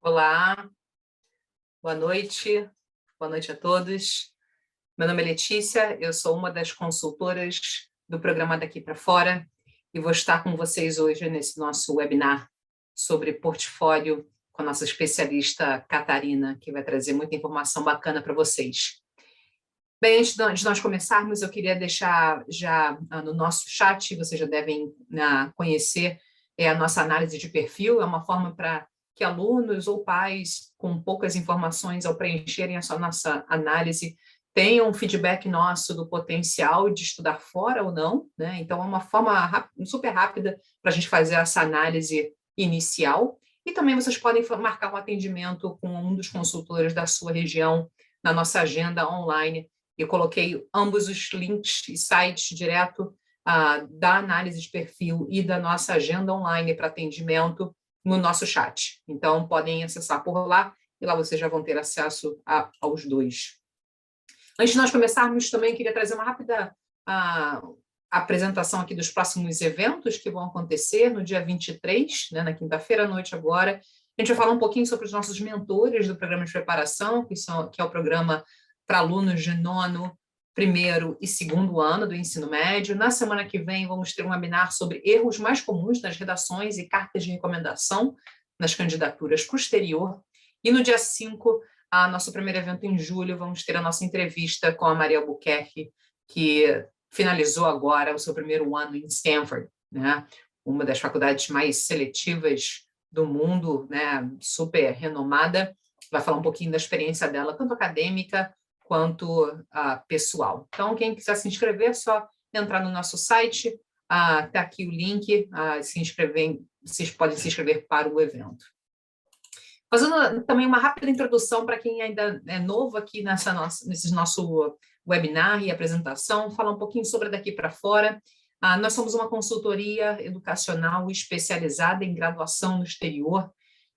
Olá, boa noite a todos. Meu nome é Letícia, eu sou uma das consultoras do programa Daqui para Fora e vou estar com vocês hoje nesse nosso webinar sobre portfólio com a nossa especialista Catarina, que vai trazer muita informação bacana para vocês. Bem, antes de nós começarmos, eu queria deixar já no nosso chat, vocês já devem conhecer, a nossa análise de perfil, é uma forma para que alunos ou pais com poucas informações ao preencherem essa nossa análise tenham um feedback nosso do potencial de estudar fora ou não, né? Então, é uma forma super rápida para a gente fazer essa análise inicial. E também vocês podem marcar um atendimento com um dos consultores da sua região na nossa agenda online. Eu coloquei ambos os links e sites direto da análise de perfil e da nossa agenda online para atendimento no nosso chat. Então, podem acessar por lá e lá vocês já vão ter acesso aos dois. Antes de nós começarmos, também queria trazer uma rápida apresentação aqui dos próximos eventos que vão acontecer no dia 23, né, na quinta-feira à noite agora. A gente vai falar um pouquinho sobre os nossos mentores do programa de preparação, que é o programa para alunos de nono, primeiro e segundo ano do ensino médio. Na semana que vem, vamos ter um webinar sobre erros mais comuns nas redações e cartas de recomendação nas candidaturas para o exterior. E no dia 5, nosso primeiro evento em julho, vamos ter a nossa entrevista com a Maria Albuquerque, que finalizou agora o seu primeiro ano em Stanford, né? Uma das faculdades mais seletivas do mundo, né? Super renomada. Vai falar um pouquinho da experiência dela, tanto acadêmica quanto pessoal. Então, quem quiser se inscrever, é só entrar no nosso site, está aqui o link, vocês podem se inscrever para o evento. Fazendo também uma rápida introdução para quem ainda é novo aqui nesse nosso webinar e apresentação, falar um pouquinho sobre Daqui para Fora. Nós somos uma consultoria educacional especializada em graduação no exterior.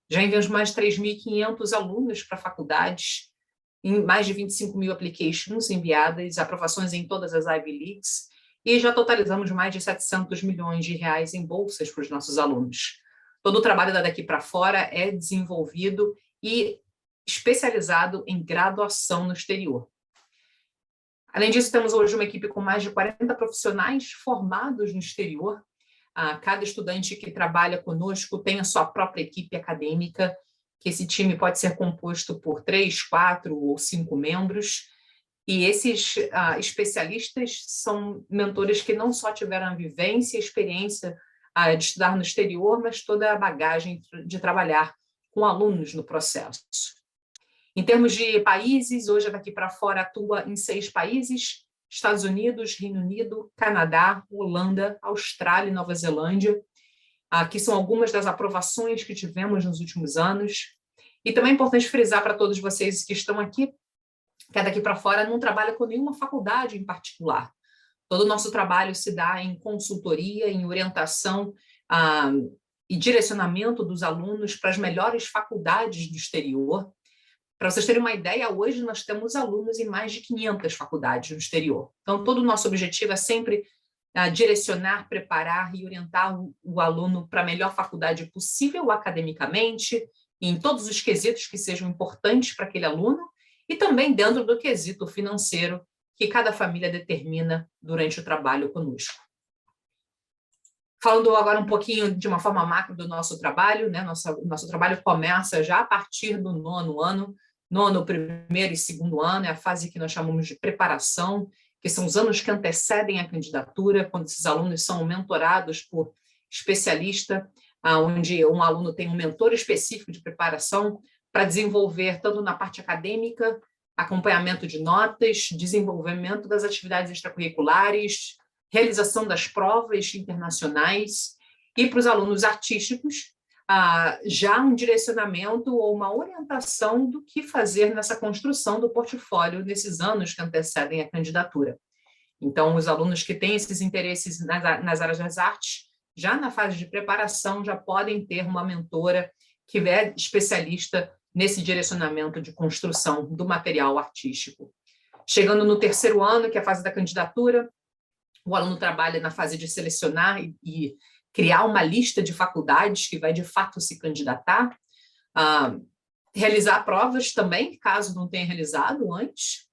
Já enviamos mais de 3.500 alunos para faculdades, em mais de 25 mil applications enviadas, aprovações em todas as Ivy Leagues, e já totalizamos mais de 700 milhões de reais em bolsas para os nossos alunos. Todo o trabalho da Daqui para Fora é desenvolvido e especializado em graduação no exterior. Além disso, temos hoje uma equipe com mais de 40 profissionais formados no exterior. Cada estudante que trabalha conosco tem a sua própria equipe acadêmica, que esse time pode ser composto por 3, 4 ou 5 membros, e esses especialistas são mentores que não só tiveram a vivência e experiência de estudar no exterior, mas toda a bagagem de trabalhar com alunos no processo. Em termos de países, hoje Daqui para Fora atua em 6 países: Estados Unidos, Reino Unido, Canadá, Holanda, Austrália e Nova Zelândia. Aqui são algumas das aprovações que tivemos nos últimos anos. E também é importante frisar para todos vocês que estão aqui, que a Daqui para Fora não trabalha com nenhuma faculdade em particular. Todo o nosso trabalho se dá em consultoria, em orientação e direcionamento dos alunos para as melhores faculdades do exterior. Para vocês terem uma ideia, hoje nós temos alunos em mais de 500 faculdades no exterior. Então, todo o nosso objetivo é sempre direcionar, preparar e orientar o aluno para a melhor faculdade possível academicamente, em todos os quesitos que sejam importantes para aquele aluno, e também dentro do quesito financeiro que cada família determina durante o trabalho conosco. Falando agora um pouquinho de uma forma macro do nosso trabalho, né? Nosso trabalho começa já a partir do nono ano. Nono, primeiro e segundo ano é a fase que nós chamamos de preparação, que são os anos que antecedem a candidatura, quando esses alunos são mentorados por especialista, onde um aluno tem um mentor específico de preparação para desenvolver tanto na parte acadêmica, acompanhamento de notas, desenvolvimento das atividades extracurriculares, realização das provas internacionais, e para os alunos artísticos, já um direcionamento ou uma orientação do que fazer nessa construção do portfólio nesses anos que antecedem a candidatura. Então, os alunos que têm esses interesses nas áreas das artes, já na fase de preparação, já podem ter uma mentora que é especialista nesse direcionamento de construção do material artístico. Chegando no terceiro ano, que é a fase da candidatura, o aluno trabalha na fase de selecionar e criar uma lista de faculdades que vai, de fato, se candidatar. realizar provas também, caso não tenha realizado antes,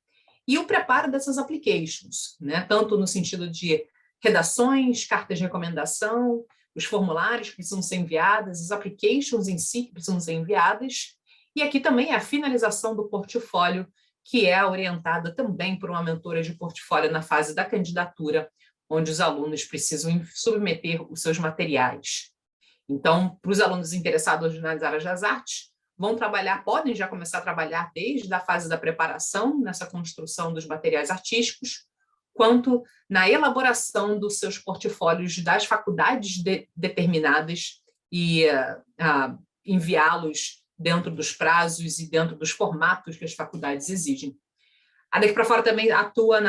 e o preparo dessas applications, né? Tanto no sentido de redações, cartas de recomendação, os formulários que precisam ser enviados, as applications em si que precisam ser enviadas, e aqui também a finalização do portfólio, que é orientada também por uma mentora de portfólio na fase da candidatura, onde os alunos precisam submeter os seus materiais. Então, para os alunos interessados nas áreas das artes, podem já começar a trabalhar desde a fase da preparação, nessa construção dos materiais artísticos, quanto na elaboração dos seus portfólios das faculdades determinadas e enviá-los dentro dos prazos e dentro dos formatos que as faculdades exigem. A Daqui para Fora também atua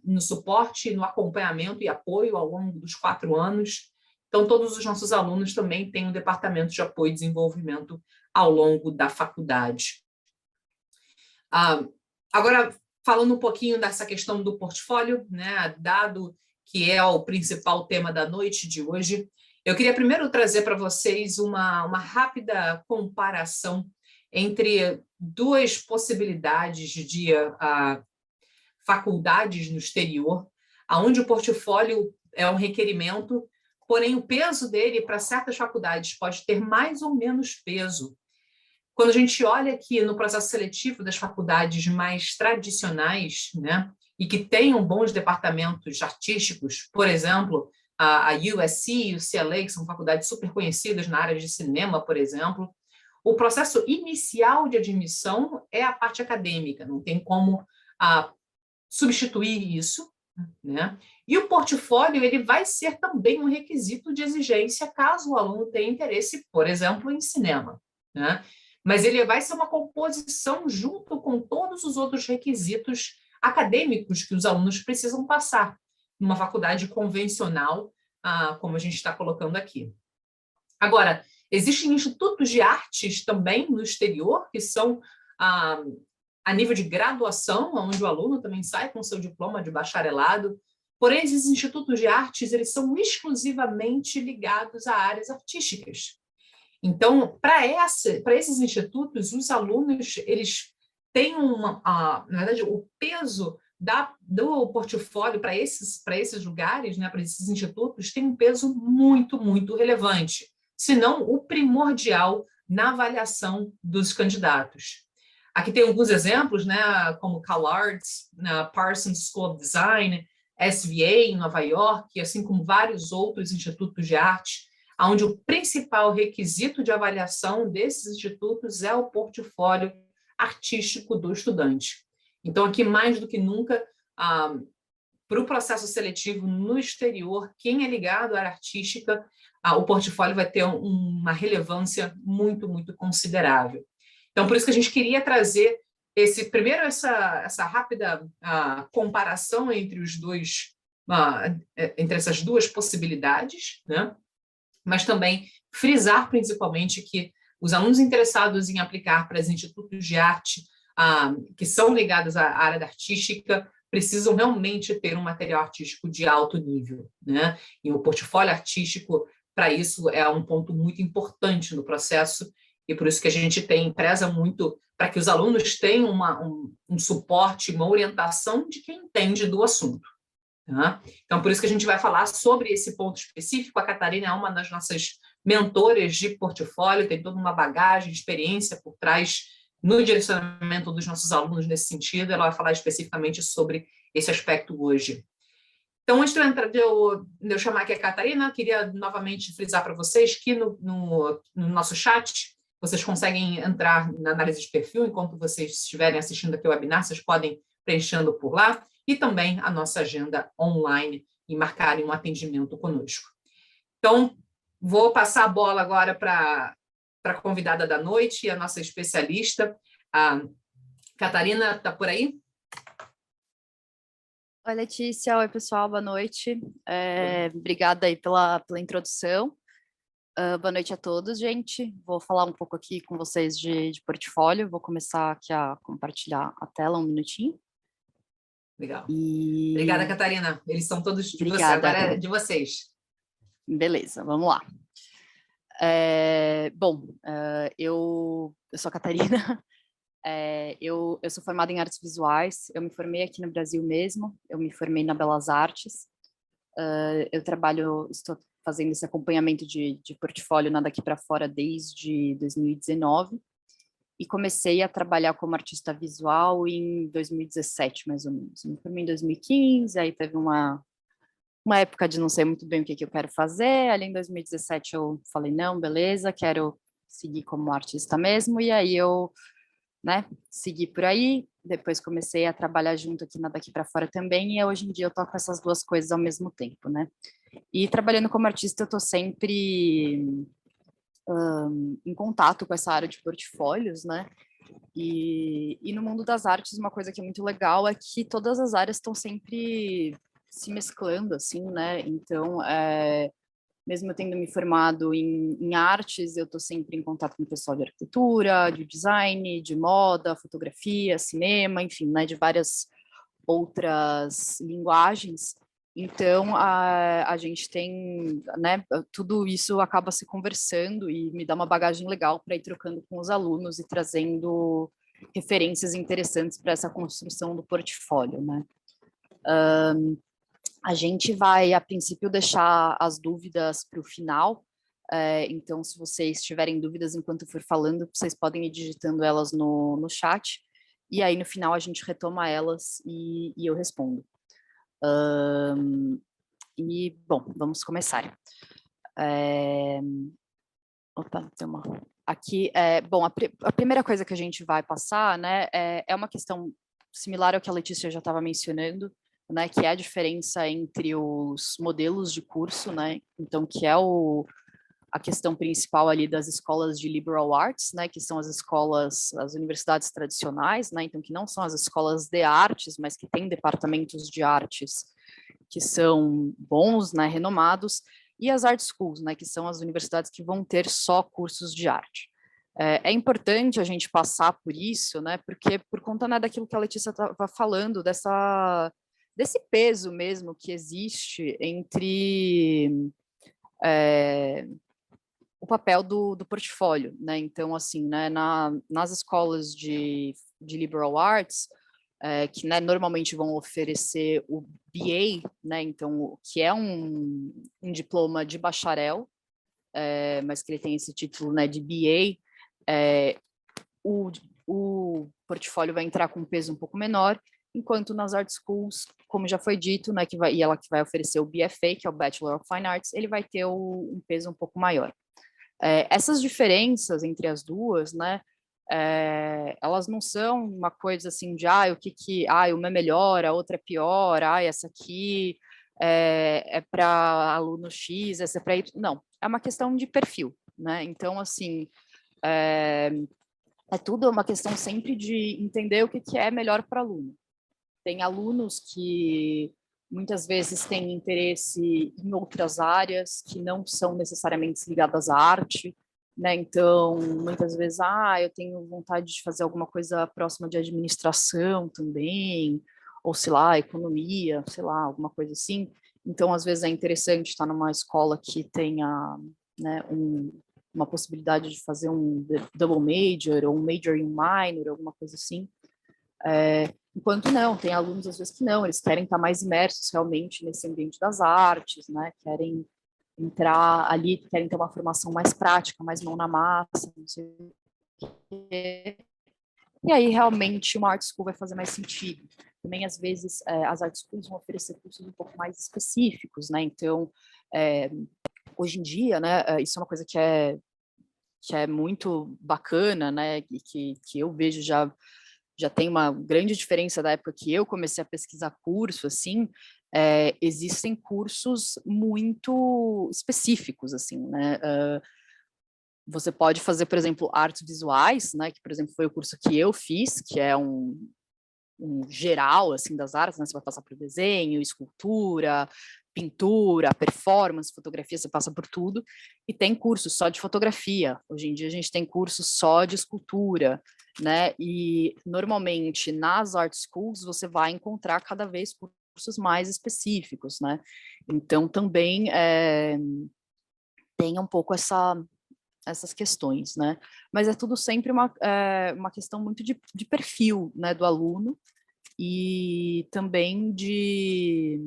no suporte, no acompanhamento e apoio ao longo dos 4 anos. Então, todos os nossos alunos também têm um departamento de apoio e desenvolvimento ao longo da faculdade. Agora, falando um pouquinho dessa questão do portfólio, né, dado que é o principal tema da noite de hoje, eu queria primeiro trazer para vocês uma rápida comparação entre 2 possibilidades de faculdades no exterior, onde o portfólio é um requerimento, porém o peso dele para certas faculdades pode ter mais ou menos peso. Quando a gente olha aqui no processo seletivo das faculdades mais tradicionais, né, e que tenham bons departamentos artísticos, por exemplo, a USC e o CLA, que são faculdades super conhecidas na área de cinema, por exemplo, o processo inicial de admissão é a parte acadêmica, não tem como substituir isso, né? E o portfólio ele vai ser também um requisito de exigência caso o aluno tenha interesse, por exemplo, em cinema, né? Mas ele vai ser uma composição junto com todos os outros requisitos acadêmicos que os alunos precisam passar numa faculdade convencional, como a gente está colocando aqui. Agora, existem institutos de artes também no exterior, que são a nível de graduação, onde o aluno também sai com seu diploma de bacharelado. Porém, esses institutos de artes eles são exclusivamente ligados a áreas artísticas. Então, para esses institutos, os alunos eles têm na verdade, o peso do portfólio para esses lugares, né, para esses institutos, tem um peso muito, muito relevante, se não o primordial na avaliação dos candidatos. Aqui tem alguns exemplos, né, como CalArts, Parsons School of Design, SVA em Nova York, assim como vários outros institutos de arte, onde o principal requisito de avaliação desses institutos é o portfólio artístico do estudante. Então, aqui, mais do que nunca, para o processo seletivo no exterior, quem é ligado à área artística, o portfólio vai ter uma relevância muito, muito considerável. Então, por isso que a gente queria trazer essa rápida comparação entre entre essas 2 possibilidades, né? Mas também frisar principalmente que os alunos interessados em aplicar para os institutos de arte que são ligados à área da artística precisam realmente ter um material artístico de alto nível, né? E o portfólio artístico, para isso, é um ponto muito importante no processo, e por isso que a gente preza muito para que os alunos tenham um suporte, uma orientação de quem entende do assunto. Tá? Então, por isso que a gente vai falar sobre esse ponto específico. A Catarina é uma das nossas mentoras de portfólio, tem toda uma bagagem, experiência por trás no direcionamento dos nossos alunos nesse sentido. Ela vai falar especificamente sobre esse aspecto hoje. Então, antes de eu chamar aqui a Catarina, eu queria novamente frisar para vocês que no nosso chat vocês conseguem entrar na análise de perfil enquanto vocês estiverem assistindo aqui o webinar, vocês podem preenchendo por lá, e também a nossa agenda online e marcarem um atendimento conosco. Então, vou passar a bola agora para a convidada da noite, a nossa especialista. A Catarina, está por aí? Oi, Letícia. Oi, pessoal. Boa noite. Obrigada aí pela introdução. Boa noite a todos, gente. Vou falar um pouco aqui com vocês de portfólio. Vou começar aqui a compartilhar a tela, um minutinho. Legal. Obrigada, Catarina. Eles são todos de você, agora é de vocês. Beleza, vamos lá. Eu sou a Catarina, eu sou formada em artes visuais, eu me formei aqui no Brasil mesmo, eu me formei na Belas Artes, estou fazendo esse acompanhamento de portfólio na Daqui para Fora desde 2019, e comecei a trabalhar como artista visual em 2017, mais ou menos. Eu me formei em 2015, aí teve uma época de não sei muito bem o que eu quero fazer, ali em 2017 eu falei, não, beleza, quero seguir como artista mesmo, e aí eu, né, segui por aí, depois comecei a trabalhar junto aqui na Daqui para Fora também, e hoje em dia eu toco essas duas coisas ao mesmo tempo, né. E trabalhando como artista eu tô sempre em contato com essa área de portfólios, né, e no mundo das artes, uma coisa que é muito legal é que todas as áreas estão sempre se mesclando, assim, né? Então, mesmo eu tendo me formado em artes, eu estou sempre em contato com o pessoal de arquitetura, de design, de moda, fotografia, cinema, enfim, né? De várias outras linguagens. Então, a gente tem, né, tudo isso acaba se conversando e me dá uma bagagem legal para ir trocando com os alunos e trazendo referências interessantes para essa construção do portfólio, né. A gente vai, a princípio, deixar as dúvidas para o final, então, se vocês tiverem dúvidas enquanto eu for falando, vocês podem ir digitando elas no chat, e aí no final a gente retoma elas e eu respondo. Bom, vamos começar. Opa, tem uma... Aqui, bom, a primeira coisa que a gente vai passar, né, é uma questão similar ao que a Letícia já estava mencionando, né, que é a diferença entre os modelos de curso, né, então, que é a questão principal ali das escolas de liberal arts, né, que são as escolas, as universidades tradicionais, né, então, que não são as escolas de artes, mas que têm departamentos de artes que são bons, né, renomados, e as art schools, né, que são as universidades que vão ter só cursos de arte. É importante a gente passar por isso, né, porque por conta, né, daquilo que a Letícia estava falando, desse peso mesmo que existe entre o papel do portfólio, né, então, assim, né, nas escolas de liberal arts, que, né, normalmente vão oferecer o BA, né, então, que é um diploma de bacharel, mas que ele tem esse título, né, de BA, o portfólio vai entrar com um peso um pouco menor, enquanto nas art schools, como já foi dito, né, e ela que vai oferecer o BFA, que é o Bachelor of Fine Arts, ele vai ter um peso um pouco maior. Essas diferenças entre as duas, né, elas não são uma coisa assim de, uma é melhor, a outra é pior, essa aqui é para aluno X, essa é para Y. Não, é uma questão de perfil, né, então, assim, tudo uma questão sempre de entender o que é melhor para aluno. Tem alunos que muitas vezes têm interesse em outras áreas que não são necessariamente ligadas à arte, né? Então, muitas vezes, eu tenho vontade de fazer alguma coisa próxima de administração também, ou sei lá, economia, sei lá, alguma coisa assim. Então, às vezes é interessante estar numa escola que tenha, né, uma possibilidade de fazer um double major ou um major in minor, alguma coisa assim. Enquanto não, tem alunos às vezes que não, eles querem estar mais imersos realmente nesse ambiente das artes, né? Querem entrar ali, querem ter uma formação mais prática, mais mão na massa, não sei o quê. E aí realmente uma art school vai fazer mais sentido. Também às vezes as art schools vão oferecer cursos um pouco mais específicos, né? Então, hoje em dia, né, isso é uma coisa que é muito bacana, né? E que eu vejo já tem uma grande diferença da época que eu comecei a pesquisar curso, assim, existem cursos muito específicos, assim, né, você pode fazer, por exemplo, artes visuais, né, que, por exemplo, foi o curso que eu fiz, que é um geral, assim, das artes, né, você vai passar por desenho, escultura, pintura, performance, fotografia, você passa por tudo, e tem cursos só de fotografia, hoje em dia a gente tem cursos só de escultura, né, e normalmente nas art schools você vai encontrar cada vez cursos mais específicos, né, então também tem um pouco essas questões, né? Mas é tudo sempre uma questão muito de perfil, né, do aluno e também de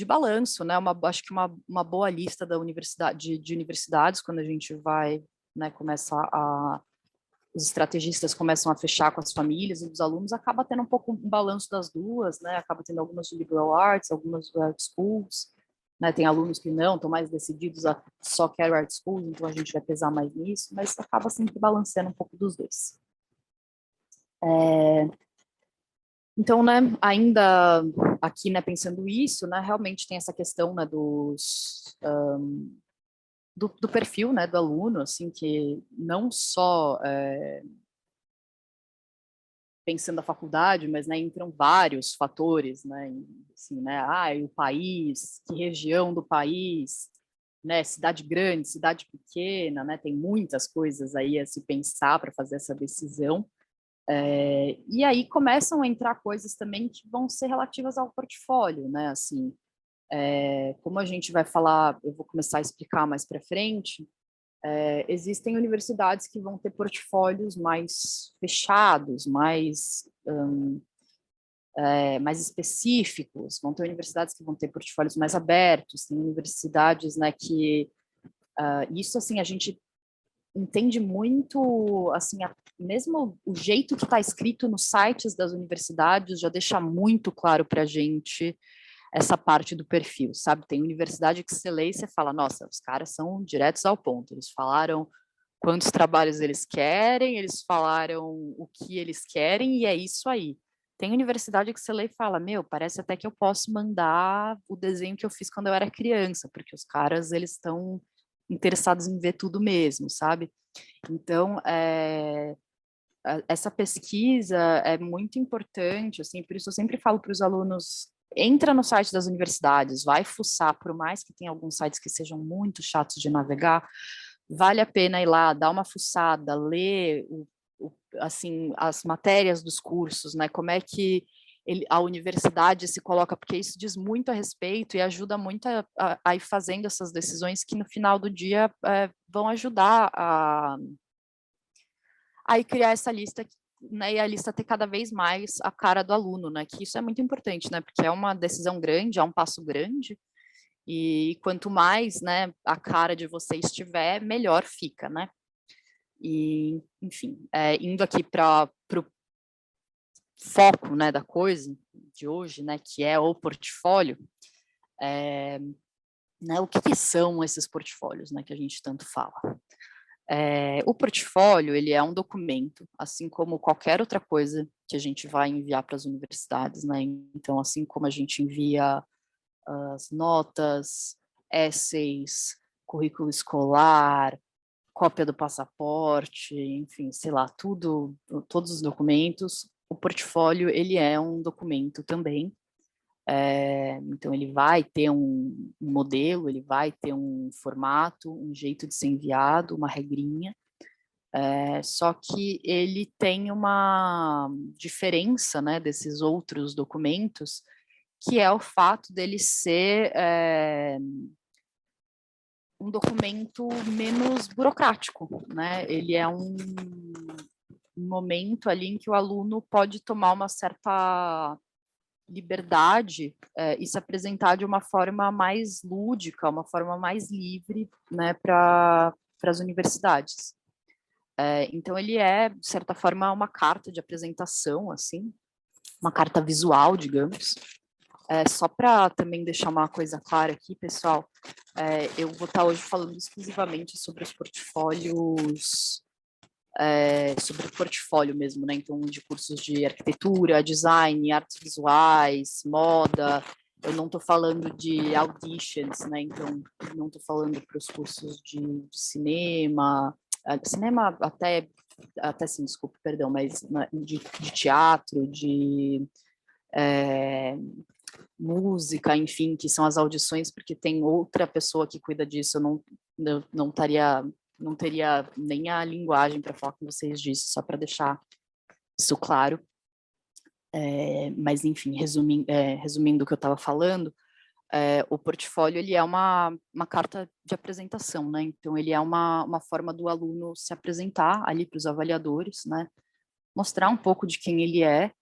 balanço, né? Acho que uma boa lista da universidade, de universidades, quando a gente vai, né, os estrategistas começam a fechar com as famílias e os alunos, acaba tendo um pouco um balanço das duas, né? Acaba tendo algumas de liberal arts, algumas de art schools, né? Tem alunos que não, estão mais decididos a só quero art schools, então a gente vai pesar mais nisso, mas acaba sempre balanceando um pouco dos dois. Então, né, ainda aqui, né, pensando isso, né, realmente tem essa questão, né, do perfil, né, do aluno, assim, que não só pensando na faculdade, mas, né, entram vários fatores, né, assim, né, o país, que região do país, né, cidade grande, cidade pequena, né, tem muitas coisas aí a se pensar para fazer essa decisão. E aí começam a entrar coisas também que vão ser relativas ao portfólio, né? Assim, como a gente vai falar, eu vou começar a explicar mais para frente, existem universidades que vão ter portfólios mais fechados, mais específicos, vão ter universidades que vão ter portfólios mais abertos, tem universidades, né, que isso, assim, a gente entende muito, assim, mesmo o jeito que está escrito nos sites das universidades já deixa muito claro para a gente essa parte do perfil, sabe? Tem universidade que você lê e você fala, nossa, os caras são diretos ao ponto, eles falaram quantos trabalhos eles querem, eles falaram o que eles querem e é isso aí. Tem universidade que você lê e fala, meu, parece até que eu posso mandar o desenho que eu fiz quando eu era criança, porque os caras, eles estão interessados em ver tudo mesmo, sabe? Então, essa pesquisa é muito importante, assim, por isso eu sempre falo para os alunos, entra no site das universidades, vai fuçar, por mais que tenha alguns sites que sejam muito chatos de navegar, vale a pena ir lá, dar uma fuçada, ler assim, as matérias dos cursos, né, como é que a universidade se coloca, porque isso diz muito a respeito e ajuda muito a ir fazendo essas decisões que no final do dia vão ajudar a criar essa lista, né, e a lista ter cada vez mais a cara do aluno, né, que isso é muito importante, né, porque é uma decisão grande, é um passo grande, e quanto mais, né, a cara de vocês tiver, melhor fica, né. E, enfim, indo aqui para o foco, né, da coisa de hoje, né, que é o portfólio, né, o que são esses portfólios, né, que a gente tanto fala? O portfólio, ele é um documento, assim como qualquer outra coisa que a gente vai enviar para as universidades, né? Então, assim como a gente envia as notas, essays, currículo escolar, cópia do passaporte, enfim, sei lá, todos os documentos, o portfólio, ele é um documento também. Então, ele vai ter um modelo, ele vai ter um formato, um jeito de ser enviado, uma regrinha, só que ele tem uma diferença, né, desses outros documentos, que é o fato dele ser um documento menos burocrático, né? Ele é um momento ali em que o aluno pode tomar uma certa liberdade e se apresentar de uma forma mais lúdica, uma forma mais livre, né, para as universidades. Então ele é, de certa forma, uma carta de apresentação, assim, uma carta visual, digamos. Só para também deixar uma coisa clara aqui, pessoal, eu vou estar hoje falando exclusivamente sobre os portfólios, sobre o portfólio mesmo, né? Então, de cursos de arquitetura, design, artes visuais, moda. Eu não estou falando de auditions, né? Então, não estou falando para os cursos de cinema, cinema até sim, desculpe, perdão, mas de teatro, de música, enfim, que são as audições, porque tem outra pessoa que cuida disso, eu não teria nem a linguagem para falar com vocês disso, só para deixar isso claro. Mas, enfim, resumindo o que eu estava falando, O portfólio ele é uma carta de apresentação, né? Então, ele é uma forma do aluno se apresentar ali para os avaliadores, né? Mostrar um pouco de quem ele é,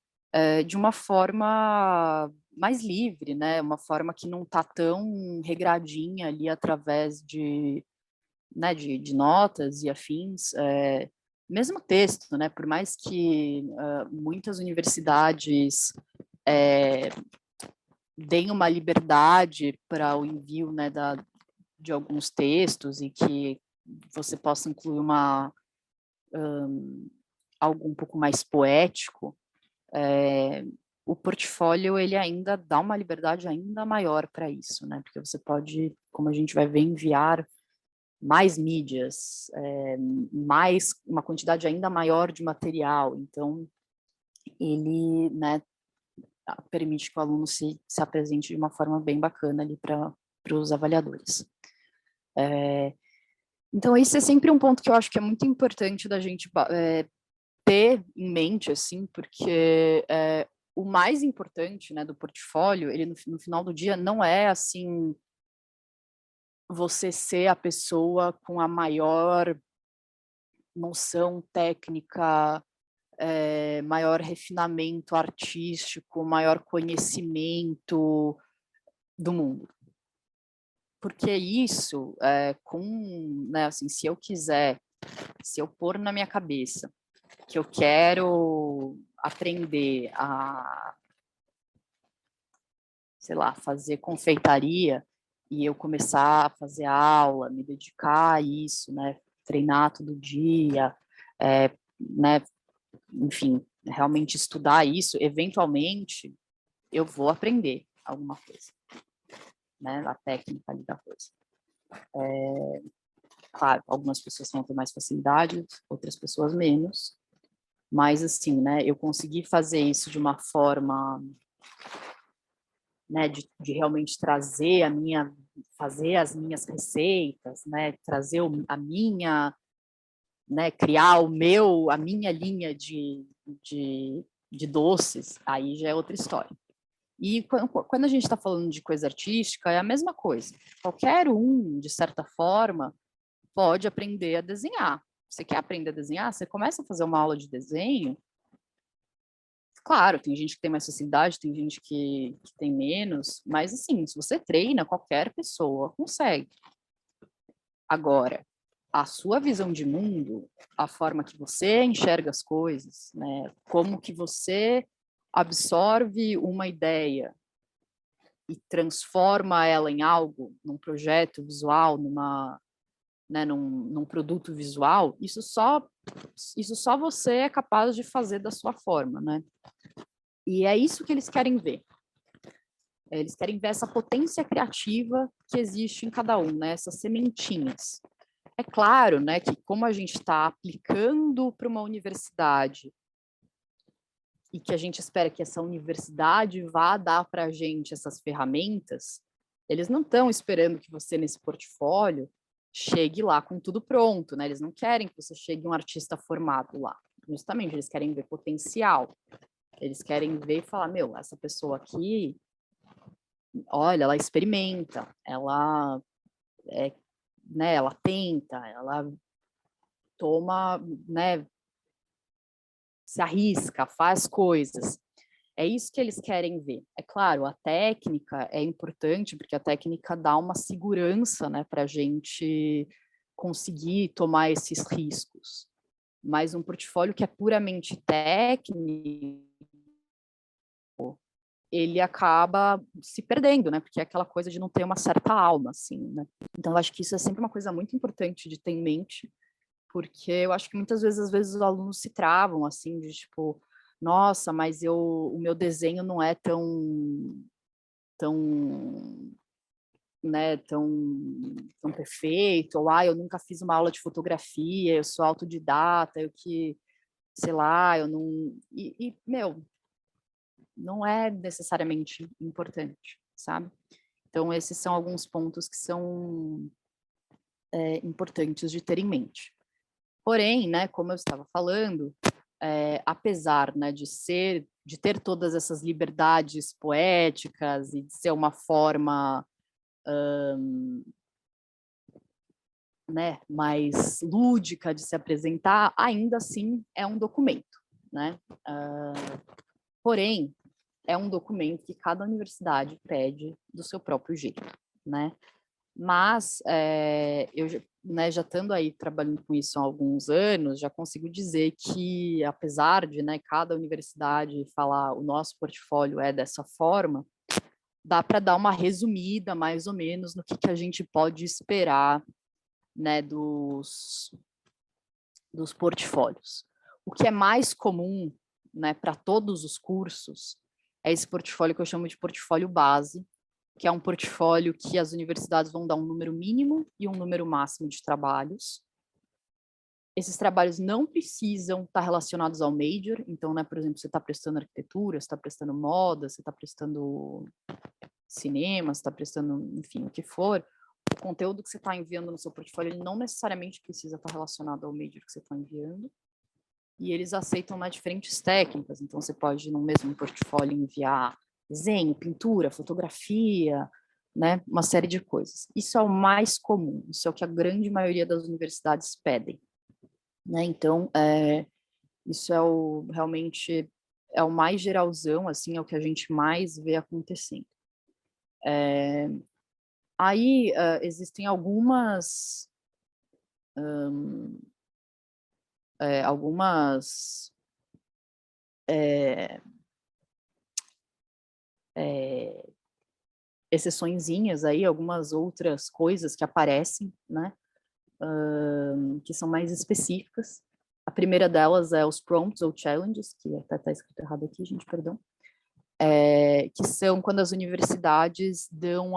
de uma forma mais livre, né? Uma forma que não está tão regradinha ali através né, de notas e afins. Mesmo texto, né? Por mais que muitas universidades deem uma liberdade para o envio, né, de alguns textos e que você possa incluir algo um pouco mais poético, o portfólio ele ainda dá uma liberdade ainda maior para isso, né? Porque você pode, como a gente vai ver, enviar mais mídias, mais uma quantidade ainda maior de material. Então, ele, né, permite que o aluno se apresente de uma forma bem bacana ali para os avaliadores. Então, esse é sempre um ponto que eu acho que é muito importante da gente ter em mente, assim, porque o mais importante, né, do portfólio, ele no final do dia não é, assim, você ser a pessoa com a maior noção técnica, maior refinamento artístico, maior conhecimento do mundo. Porque isso, né, assim, se eu pôr na minha cabeça que eu quero aprender a, sei lá, fazer confeitaria e eu começar a fazer aula, me dedicar a isso, né, treinar todo dia, né, enfim, realmente estudar isso, eventualmente eu vou aprender alguma coisa, né, a técnica ali da coisa. Claro, algumas pessoas vão ter mais facilidade, outras pessoas menos, mas assim, né, eu consegui fazer isso de uma forma, né, de realmente fazer as minhas receitas, né, trazer a minha, né, criar a minha linha de doces, aí já é outra história. E quando a gente está falando de coisa artística, é a mesma coisa. Qualquer um, de certa forma, pode aprender a desenhar. Você quer aprender a desenhar? Você começa a fazer uma aula de desenho. Claro, tem gente que tem mais facilidade, tem gente que tem menos, mas assim, se você treina, qualquer pessoa consegue. Agora, a sua visão de mundo, a forma que você enxerga as coisas, né, como que você absorve uma ideia e transforma ela em algo, num projeto visual, né, num produto visual, isso só você é capaz de fazer da sua forma, né? E é isso que eles querem ver. Eles querem ver essa potência criativa que existe em cada um, né? Essas sementinhas. É claro, né, que como a gente está aplicando para uma universidade e que a gente espera que essa universidade vá dar para a gente essas ferramentas, eles não estão esperando que você, nesse portfólio, chegue lá com tudo pronto, né? Eles não querem que você chegue um artista formado lá. Justamente, eles querem ver potencial. Eles querem ver e falar, meu, essa pessoa aqui, olha, ela experimenta, ela, né, ela tenta, ela toma, né, se arrisca, faz coisas. É isso que eles querem ver. É claro, a técnica é importante, porque a técnica dá uma segurança, né, para a gente conseguir tomar esses riscos. Mas um portfólio que é puramente técnico, ele acaba se perdendo, né, porque é aquela coisa de não ter uma certa alma, assim, né. Então, eu acho que isso é sempre uma coisa muito importante de ter em mente, porque eu acho que muitas vezes, às vezes, os alunos se travam, assim, de tipo, nossa, mas o meu desenho não é tão, né, tão perfeito, ou, eu nunca fiz uma aula de fotografia, eu sou autodidata, eu que, sei lá, eu não... meu, não é necessariamente importante, sabe? Então, esses são alguns pontos que são importantes de ter em mente. Porém, né, como eu estava falando, apesar, né, de ser de ter todas essas liberdades poéticas e de ser uma forma né, mais lúdica de se apresentar, ainda assim é um documento, né? Porém, é um documento que cada universidade pede do seu próprio jeito, né? Mas eu né, já estando aí trabalhando com isso há alguns anos, já consigo dizer que, apesar de né, cada universidade falar o nosso portfólio é dessa forma, dá para dar uma resumida, mais ou menos, no que a gente pode esperar né, dos portfólios. O que é mais comum né, para todos os cursos é esse portfólio que eu chamo de portfólio base, que é um portfólio que as universidades vão dar um número mínimo e um número máximo de trabalhos. Esses trabalhos não precisam estar relacionados ao major, então, né, por exemplo, você está prestando arquitetura, você está prestando moda, você está prestando cinema, você está prestando, enfim, o que for, o conteúdo que você está enviando no seu portfólio ele não necessariamente precisa estar relacionado ao major que você está enviando, e eles aceitam diferentes técnicas, então você pode, no mesmo portfólio, enviar desenho, pintura, fotografia, né, uma série de coisas. Isso é o mais comum, isso é o que a grande maioria das universidades pedem. Né? Então, isso é realmente é o mais geralzão, assim, é o que a gente mais vê acontecendo. Aí existem algumas exceçõezinhas aí, algumas outras coisas que aparecem, né, que são mais específicas. A primeira delas é os prompts ou challenges, que até está escrito errado aqui, gente, perdão, que são quando as universidades dão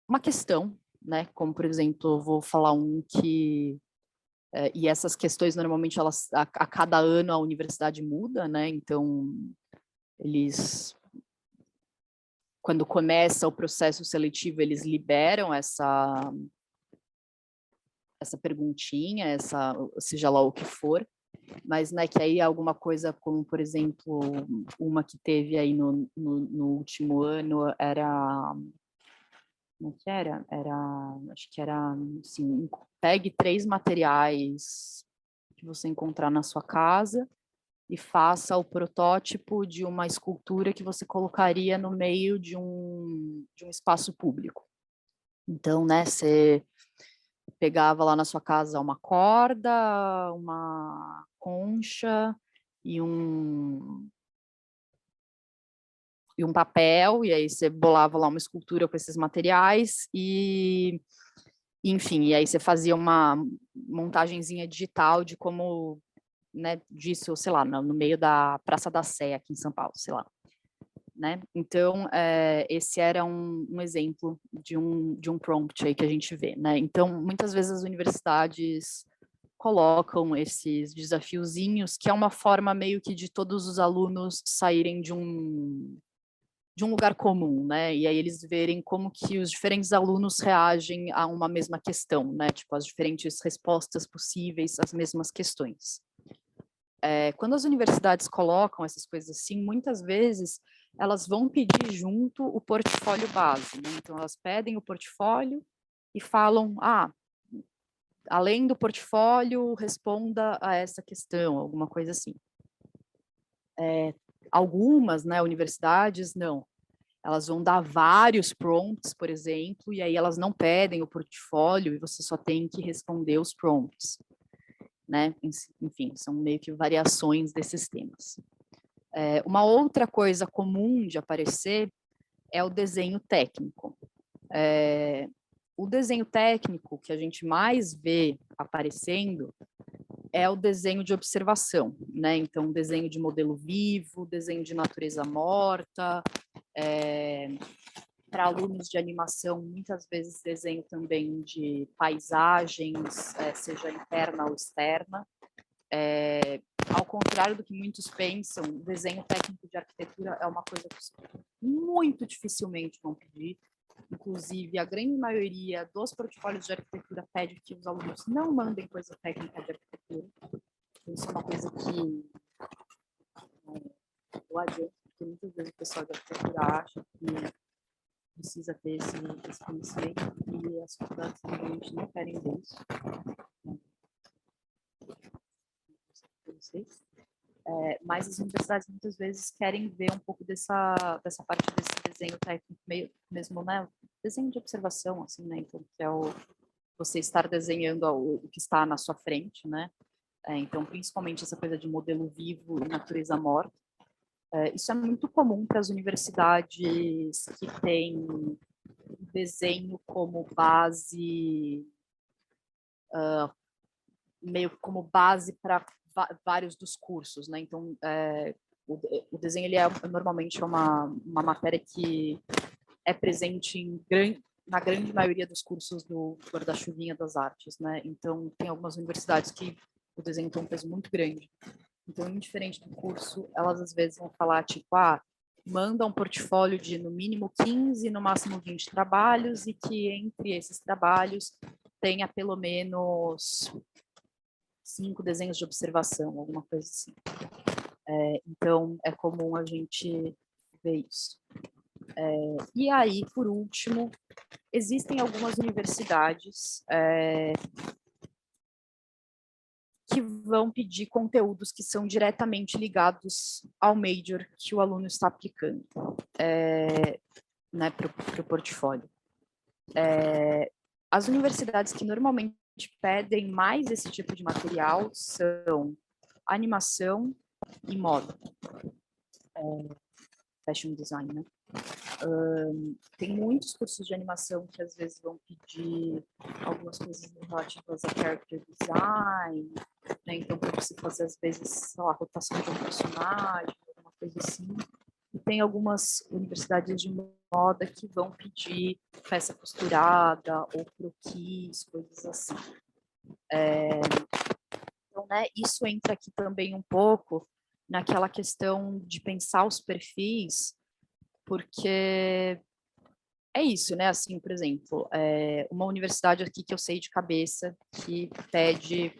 uma questão, né, como, por exemplo, eu vou falar um que e essas questões, normalmente, elas, a cada ano a universidade muda, né? Então, eles, quando começa o processo seletivo, eles liberam essa perguntinha, seja lá o que for, mas, né, que aí alguma coisa como, por exemplo, uma que teve aí no último ano era... Como que era? Acho que era, assim, pegue 3 materiais que você encontrar na sua casa e faça o protótipo de uma escultura que você colocaria no meio de um espaço público. Então, né, você pegava lá na sua casa uma corda, uma concha e um papel, e aí você bolava lá uma escultura com esses materiais e, enfim, e aí você fazia uma montagenzinha digital de como, né, disso, sei lá, no meio da Praça da Sé, aqui em São Paulo, sei lá. Né? Então, esse era um exemplo de um prompt aí que a gente vê. Né? Então, muitas vezes as universidades colocam esses desafiozinhos, que é uma forma meio que de todos os alunos saírem de um lugar comum, né? E aí eles verem como que os diferentes alunos reagem a uma mesma questão, né? Tipo, as diferentes respostas possíveis às mesmas questões. Quando as universidades colocam essas coisas assim, muitas vezes elas vão pedir junto o portfólio base, né? Então elas pedem o portfólio e falam, além do portfólio, responda a essa questão, alguma coisa assim. Algumas, né, universidades, não. Elas vão dar vários prompts, por exemplo, e aí elas não pedem o portfólio e você só tem que responder os prompts. Né? Enfim, são meio que variações desses temas. Uma outra coisa comum de aparecer é o desenho técnico. O desenho técnico que a gente mais vê aparecendo é o desenho de observação, né? Então, desenho de modelo vivo, desenho de natureza morta, para alunos de animação, muitas vezes desenho também de paisagens, seja interna ou externa. Ao contrário do que muitos pensam, o desenho técnico de arquitetura é uma coisa que muito dificilmente vão pedir. Inclusive, a grande maioria dos portfólios de arquitetura pede que os alunos não mandem coisa técnica de arquitetura. isso é uma coisa que eu adianto, porque muitas vezes o pessoal da arquitetura acha que precisa ter esse conhecimento e as faculdades normalmente não querem ver isso. Mas as universidades muitas vezes querem ver um pouco dessa parte desse desenho técnico, meio, mesmo, né, desenho de observação, assim, né, então, que é você estar desenhando o que está na sua frente, né, então, principalmente essa coisa de modelo vivo e natureza morta. Isso é muito comum para as universidades que têm desenho como base, meio como base para vários dos cursos, né? Então, o desenho ele normalmente uma matéria que é presente na grande maioria dos cursos do guarda-chuvinha das artes, né? Então, tem algumas universidades que o desenho tem um peso muito grande. Então, indiferente do curso, elas às vezes vão falar, tipo, manda um portfólio de no mínimo 15, no máximo 20 trabalhos, e que entre esses trabalhos tenha pelo menos 5 desenhos de observação, alguma coisa assim. Então, é comum a gente ver isso. E aí, por último, existem algumas universidades que vão pedir conteúdos que são diretamente ligados ao major que o aluno está aplicando, né, para o portfólio. As universidades que normalmente pedem mais esse tipo de material são animação e moda, fashion design, né? Tem muitos cursos de animação que às vezes vão pedir algumas coisas relativas a character design, né? Então, para você fazer, às vezes, sei lá, a rotação de um personagem, alguma coisa assim. E tem algumas universidades de moda que vão pedir peça costurada ou croquis, coisas assim. Então, né, isso entra aqui também um pouco naquela questão de pensar os perfis, porque é isso, né? Assim, por exemplo, uma universidade aqui que eu sei de cabeça que pede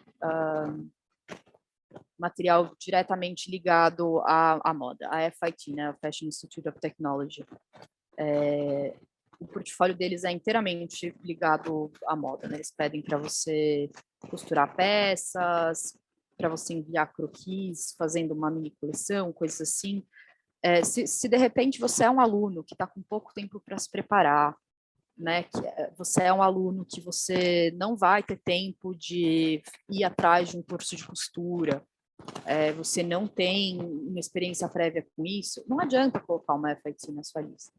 material diretamente ligado à moda, a FIT, né? A Fashion Institute of Technology. O portfólio deles é inteiramente ligado à moda, né? Eles pedem para você costurar peças, para você enviar croquis, fazendo uma mini coleção, coisas assim. Se de repente você é um aluno que está com pouco tempo para se preparar, né, que você é um aluno que você não vai ter tempo de ir atrás de um curso de costura, você não tem uma experiência prévia com isso, não adianta colocar uma FIT na sua lista,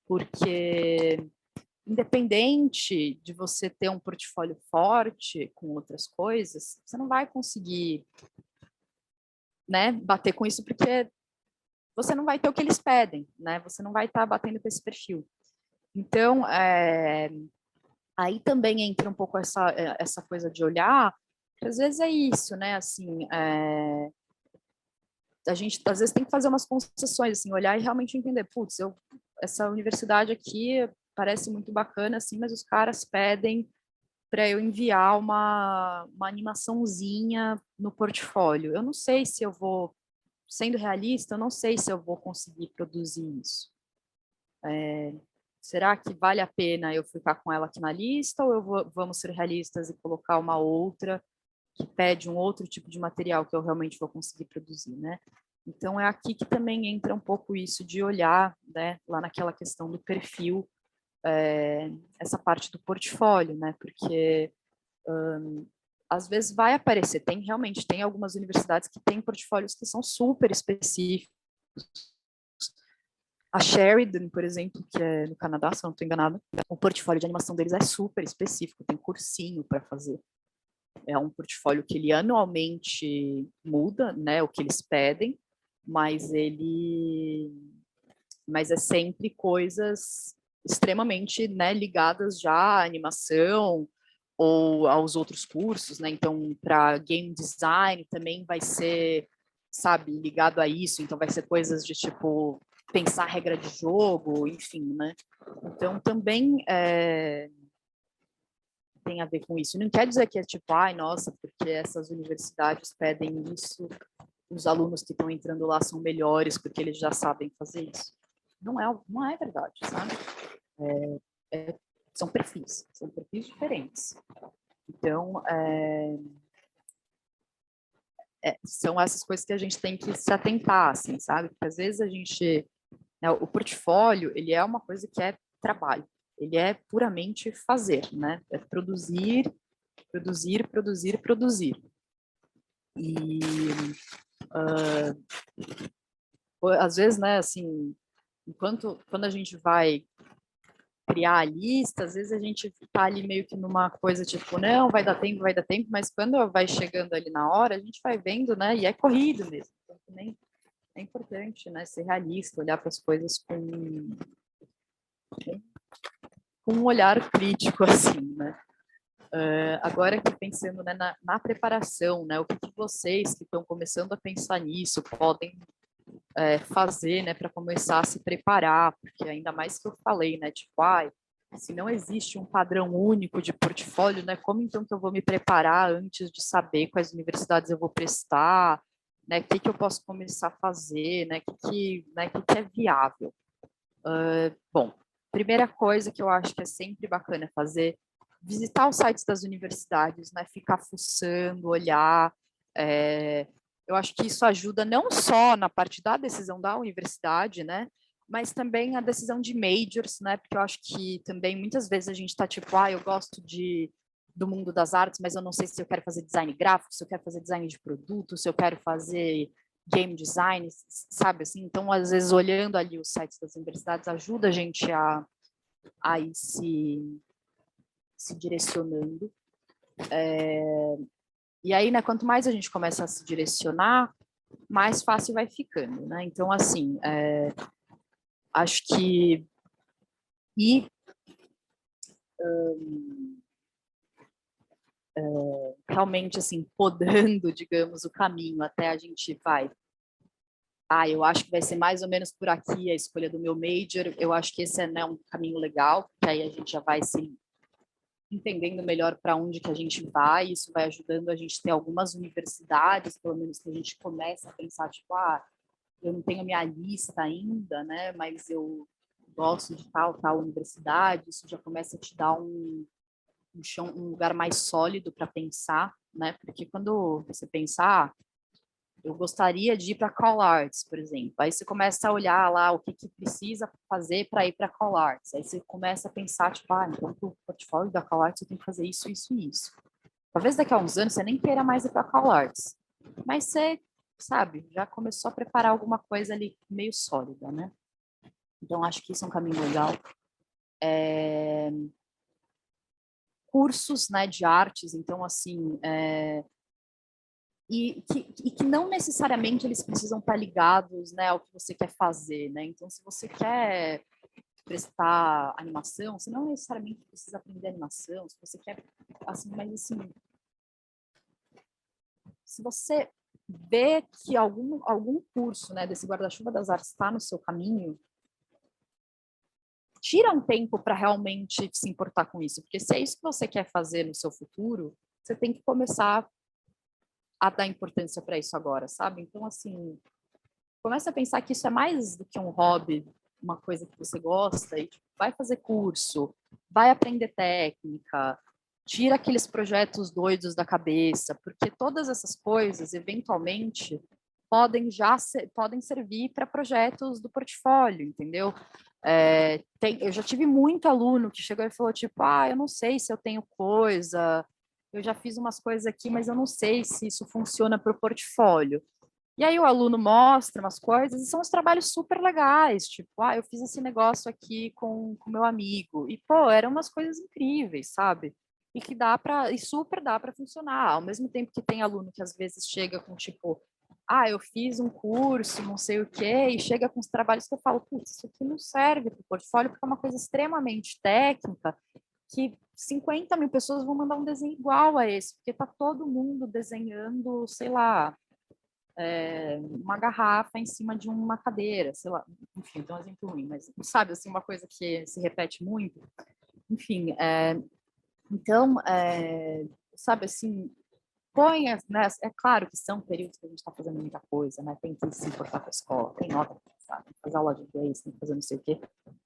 porque independente de você ter um portfólio forte com outras coisas, você não vai conseguir, né, bater com isso, porque você não vai ter o que eles pedem, né? Você não vai estar batendo com esse perfil. Então, aí também entra um pouco essa coisa de olhar, que às vezes é isso, né? Assim, a gente às vezes tem que fazer umas concessões, assim, olhar e realmente entender, putz, essa universidade aqui parece muito bacana, assim, mas os caras pedem para eu enviar uma animaçãozinha no portfólio. Eu não sei se eu vou, sendo realista, eu não sei se eu vou conseguir produzir isso. Será que vale a pena eu ficar com ela aqui na lista ou vamos ser realistas e colocar uma outra que pede um outro tipo de material que eu realmente vou conseguir produzir, né? Então, é aqui que também entra um pouco isso de olhar, né, lá naquela questão do perfil, essa parte do portfólio, né? Porque às vezes vai aparecer, realmente tem algumas universidades que têm portfólios que são super específicos. A Sheridan, por exemplo, que é no Canadá, se eu não estou enganada, o portfólio de animação deles é super específico, tem cursinho para fazer. É um portfólio que ele anualmente muda, né, o que eles pedem, mas é sempre coisas extremamente, né, ligadas já à animação ou aos outros cursos, né? Então, para game design também vai ser, sabe, ligado a isso. Então, vai ser coisas de tipo pensar regra de jogo, enfim, né? Então, também tem a ver com isso. Não quer dizer que é tipo, ai, nossa, porque essas universidades pedem isso, os alunos que estão entrando lá são melhores porque eles já sabem fazer isso. Não é verdade, sabe? São perfis diferentes. Então, são essas coisas que a gente tem que se atentar, assim, sabe? Porque às vezes né, o portfólio, ele é uma coisa que é trabalho, ele é puramente fazer, né? É produzir. E às vezes, né, assim, quando a gente vai criar a lista, às vezes a gente tá ali meio que numa coisa tipo, não, vai dar tempo, mas quando vai chegando ali na hora, a gente vai vendo, né, e é corrido mesmo. Então, também é importante, né, ser realista, olhar para as coisas com um olhar crítico, assim, né. Agora que pensando, né, na preparação, né, o que vocês que estão começando a pensar nisso podem fazer, né, para começar a se preparar, porque ainda mais que eu falei, né, tipo, se não existe um padrão único de portfólio, né, como então que eu vou me preparar antes de saber quais universidades eu vou prestar, né, o que eu posso começar a fazer, né, que é viável. Bom, primeira coisa que eu acho que é sempre bacana fazer, visitar os sites das universidades, né, ficar fuçando, olhar, eu acho que isso ajuda não só na parte da decisão da universidade, né, mas também a decisão de majors, né, porque eu acho que também muitas vezes a gente está tipo, eu gosto do mundo das artes, mas eu não sei se eu quero fazer design gráfico, se eu quero fazer design de produto, se eu quero fazer game design, sabe assim? Então, às vezes, olhando ali os sites das universidades, ajuda a gente a ir se direcionando. E aí, né, quanto mais a gente começa a se direcionar, mais fácil vai ficando, né? Então, assim, acho que ir realmente, assim, podando, digamos, o caminho até a gente vai. Eu acho que vai ser mais ou menos por aqui a escolha do meu major. Eu acho que esse é, né, um caminho legal, porque aí a gente já vai se entendendo melhor para onde que a gente vai. Isso vai ajudando a gente ter algumas universidades, pelo menos que a gente começa a pensar, tipo, eu não tenho minha lista ainda, né, mas eu gosto de tal universidade. Isso já começa a te dar um chão, um lugar mais sólido para pensar, né, porque quando você pensar, eu gostaria de ir para Call Arts, por exemplo. Aí você começa a olhar lá o que precisa fazer para ir para Call Arts. Aí você começa a pensar, tipo, então para o portfólio da Call Arts eu tenho que fazer isso, isso e isso. Talvez daqui a uns anos você nem queira mais ir para Call Arts. Mas você, sabe, já começou a preparar alguma coisa ali meio sólida, né? Então, acho que isso é um caminho legal. Cursos, né, de artes, então, assim, e que não necessariamente eles precisam estar ligados, né, ao que você quer fazer, né? Então, se você quer prestar animação, você não necessariamente precisa aprender animação, se você quer, assim, mas assim, se você vê que algum curso, né, desse guarda-chuva das artes está no seu caminho, tira um tempo para realmente se importar com isso, porque se é isso que você quer fazer no seu futuro, você tem que começar a dar importância para isso agora, sabe? Então, assim, começa a pensar que isso é mais do que um hobby, uma coisa que você gosta, e tipo, vai fazer curso, vai aprender técnica, tira aqueles projetos doidos da cabeça, porque todas essas coisas, eventualmente, podem servir para projetos do portfólio, entendeu? Eu já tive muito aluno que chegou e falou, tipo, eu não sei se eu tenho coisa, eu já fiz umas coisas aqui, mas eu não sei se isso funciona para o portfólio. E aí o aluno mostra umas coisas e são os trabalhos super legais, tipo, eu fiz esse negócio aqui com meu amigo. E, pô, eram umas coisas incríveis, sabe? E super dá para funcionar. Ao mesmo tempo que tem aluno que às vezes chega com, tipo, eu fiz um curso, não sei o quê, e chega com os trabalhos que eu falo, putz, isso aqui não serve para o portfólio, porque é uma coisa extremamente técnica, que 50 mil pessoas vão mandar um desenho igual a esse, porque tá todo mundo desenhando, sei lá, uma garrafa em cima de uma cadeira, sei lá, enfim, então é um exemplo ruim, mas sabe, assim, uma coisa que se repete muito, enfim, Então, sabe assim, né? É claro que são períodos que a gente está fazendo muita coisa, né? Tem que se importar com a escola, tem nota para passar, tem que fazer aula de inglês, tem que fazer não sei o quê.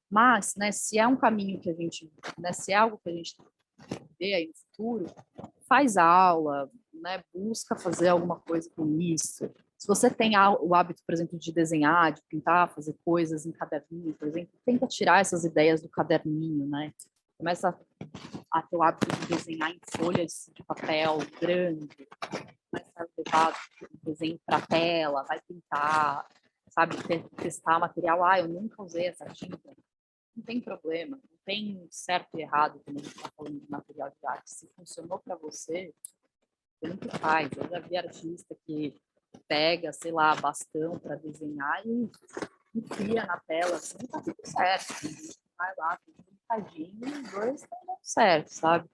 Mas, né, se é um caminho que a gente, né, se é algo que a gente vê aí no futuro, faz aula, né, busca fazer alguma coisa com isso. Se você tem o hábito, por exemplo, de desenhar, de pintar, fazer coisas em caderninho, por exemplo, tenta tirar essas ideias do caderninho, né? Começa a ter o hábito de desenhar em folhas de papel grande, começa a levar desenho para tela, vai pintar, sabe, testar material. Eu nunca usei essa tinta. Não tem problema, não tem certo e errado quando a gente está falando de material de arte. Se funcionou para você, você nunca faz. Eu já vi artista que pega, sei lá, bastão para desenhar e enfia na tela, assim, tá tudo certo. Vai lá, tudo pintadinho, e os dois estão dando certo, sabe?